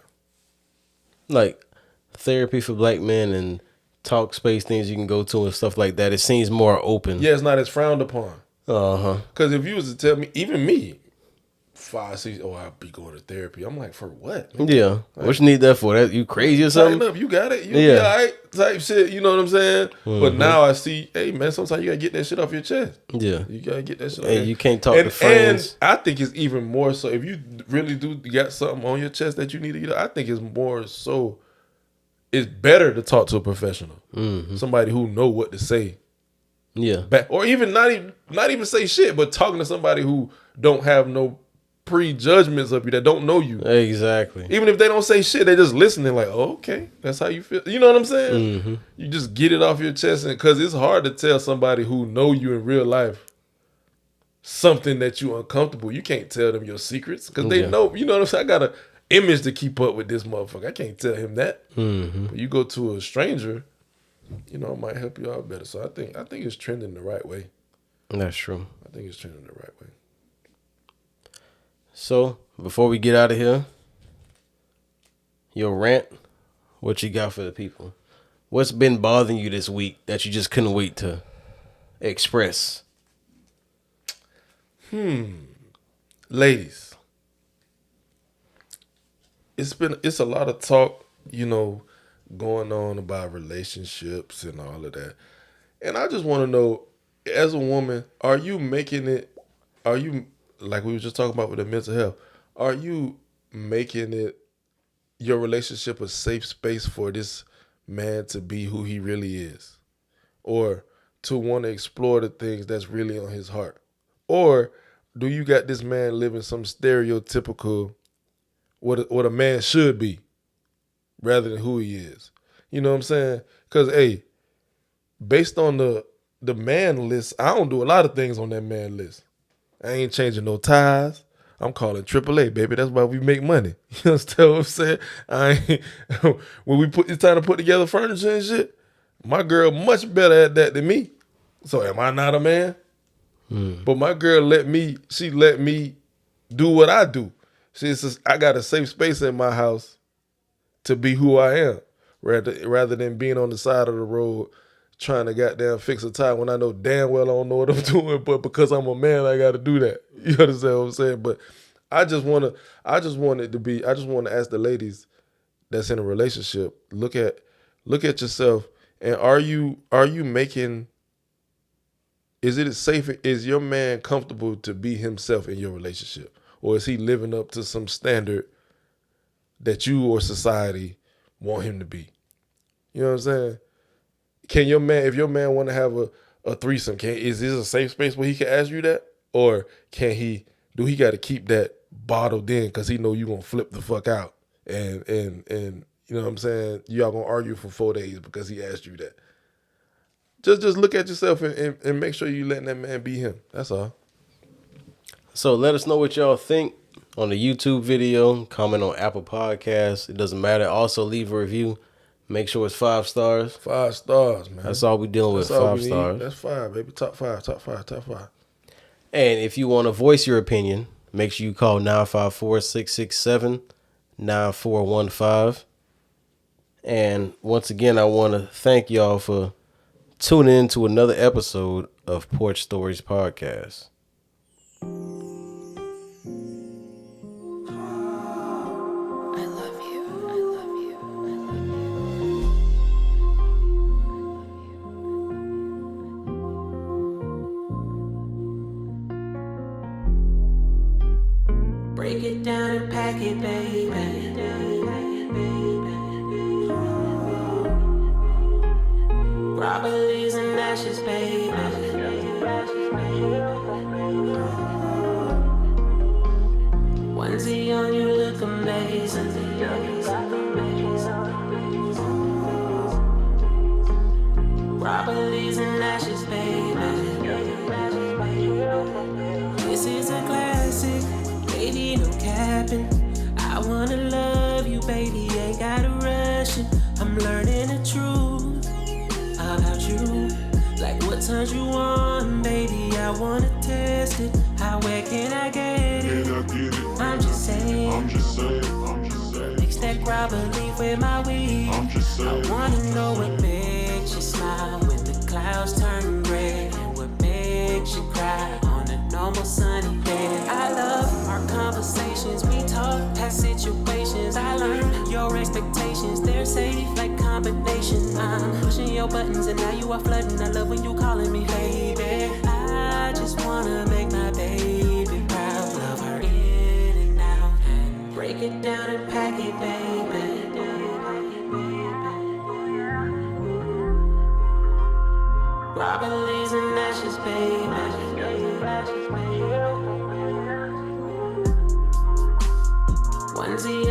Like therapy for black men and talk space things you can go to and stuff like that. It seems more open. Yeah, it's not as frowned upon. Uh-huh. Because if you was to tell me, even me, 5, 6, I'll be going to therapy. I'm like, for what? Yeah. Like, what you need that for? That you crazy or something? Up, you got it. You be all right type shit. You know what I'm saying? But now I see, hey man, sometimes you gotta get that shit off your chest. Yeah. You gotta get that shit off. And you can't talk to friends. And I think it's even more so if you really do got something on your chest that you need to get. I think it's more so. It's better to talk to a professional, somebody who know what to say. Yeah. Or even not even say shit, but talking to somebody who don't have no prejudgments of you, that don't know you. Exactly. Even if they don't say shit, they just listening like, oh, okay, that's how you feel. You know what I'm saying? You just get it off your chest, because it's hard to tell somebody who know you in real life something that you uncomfortable. You can't tell them your secrets because they know. You know what I'm saying? image to keep up with this motherfucker. I can't tell him that. Mm-hmm. But you go to a stranger, it might help you out better. So I think it's trending the right way. That's true. I think it's trending the right way. So before we get out of here, your rant, what you got for the people? What's been bothering you this week that you just couldn't wait to express? Ladies, it's a lot of talk, going on about relationships and all of that. And I just want to know, as a woman, are you like we were just talking about with the mental health, are you making it your relationship a safe space for this man to be who he really is? Or to want to explore the things that's really on his heart? Or do you got this man living some stereotypical what a man should be rather than who he is? You know what I'm saying? Because, hey, based on the man list, I don't do a lot of things on that man list. I ain't changing no ties. I'm calling AAA, baby. That's why we make money. You understand what I'm saying? When it's time to put together furniture and shit, my girl much better at that than me. So am I not a man? But my girl let me do what I do. She says, I got a safe space in my house to be who I am, rather than being on the side of the road trying to goddamn fix a tie when I know damn well I don't know what I'm doing, but because I'm a man, I got to do that. You understand what I'm saying? But I just want to ask the ladies that's in a relationship, look at yourself, and are you making, is it safe? Is your man comfortable to be himself in your relationship? Or is he living up to some standard that you or society want him to be? You know what I'm saying? If your man want to have a threesome, is this a safe space where he can ask you that? Or do he got to keep that bottled in because he know you going to flip the fuck out? And you know what I'm saying? Y'all going to argue for 4 days because he asked you that. Just look at yourself and make sure you letting that man be him. That's all. So let us know what y'all think on the YouTube video. Comment on Apple Podcasts. It doesn't matter. Also leave a review. Make sure it's 5 stars. 5 stars, man. That's all we dealing with. 5 stars. That's 5, baby. Top 5. And if you want to voice your opinion, make sure you call 954-667-9415. And once again, I want to thank y'all for tuning in to another episode of Porch Stories Podcast. Break it down and pack it, baby. Grabba leaves and ashes, baby. Onesie on you look amazing. Grabba leaves and ashes, baby. This is a classic. Baby, no capping. I wanna love you, baby. Ain't gotta rush it. I'm learning the truth about you. Like what turns you on, baby? I wanna test it. Where can I get it? I'm just saying. Mix that Grabba leaf with my weed. I wanna know what makes you smile when the clouds turn gray, and what makes you cry on a normal sunny day. I love our conversations, we talk past situations. I learn your expectations, they're safe like combinations. I'm pushing your buttons and now you are flooding. I love when you calling me baby. I just wanna make my baby proud. Love her in and out and break it down and pack it, baby. Grabba leaves and ashes, baby. Onesie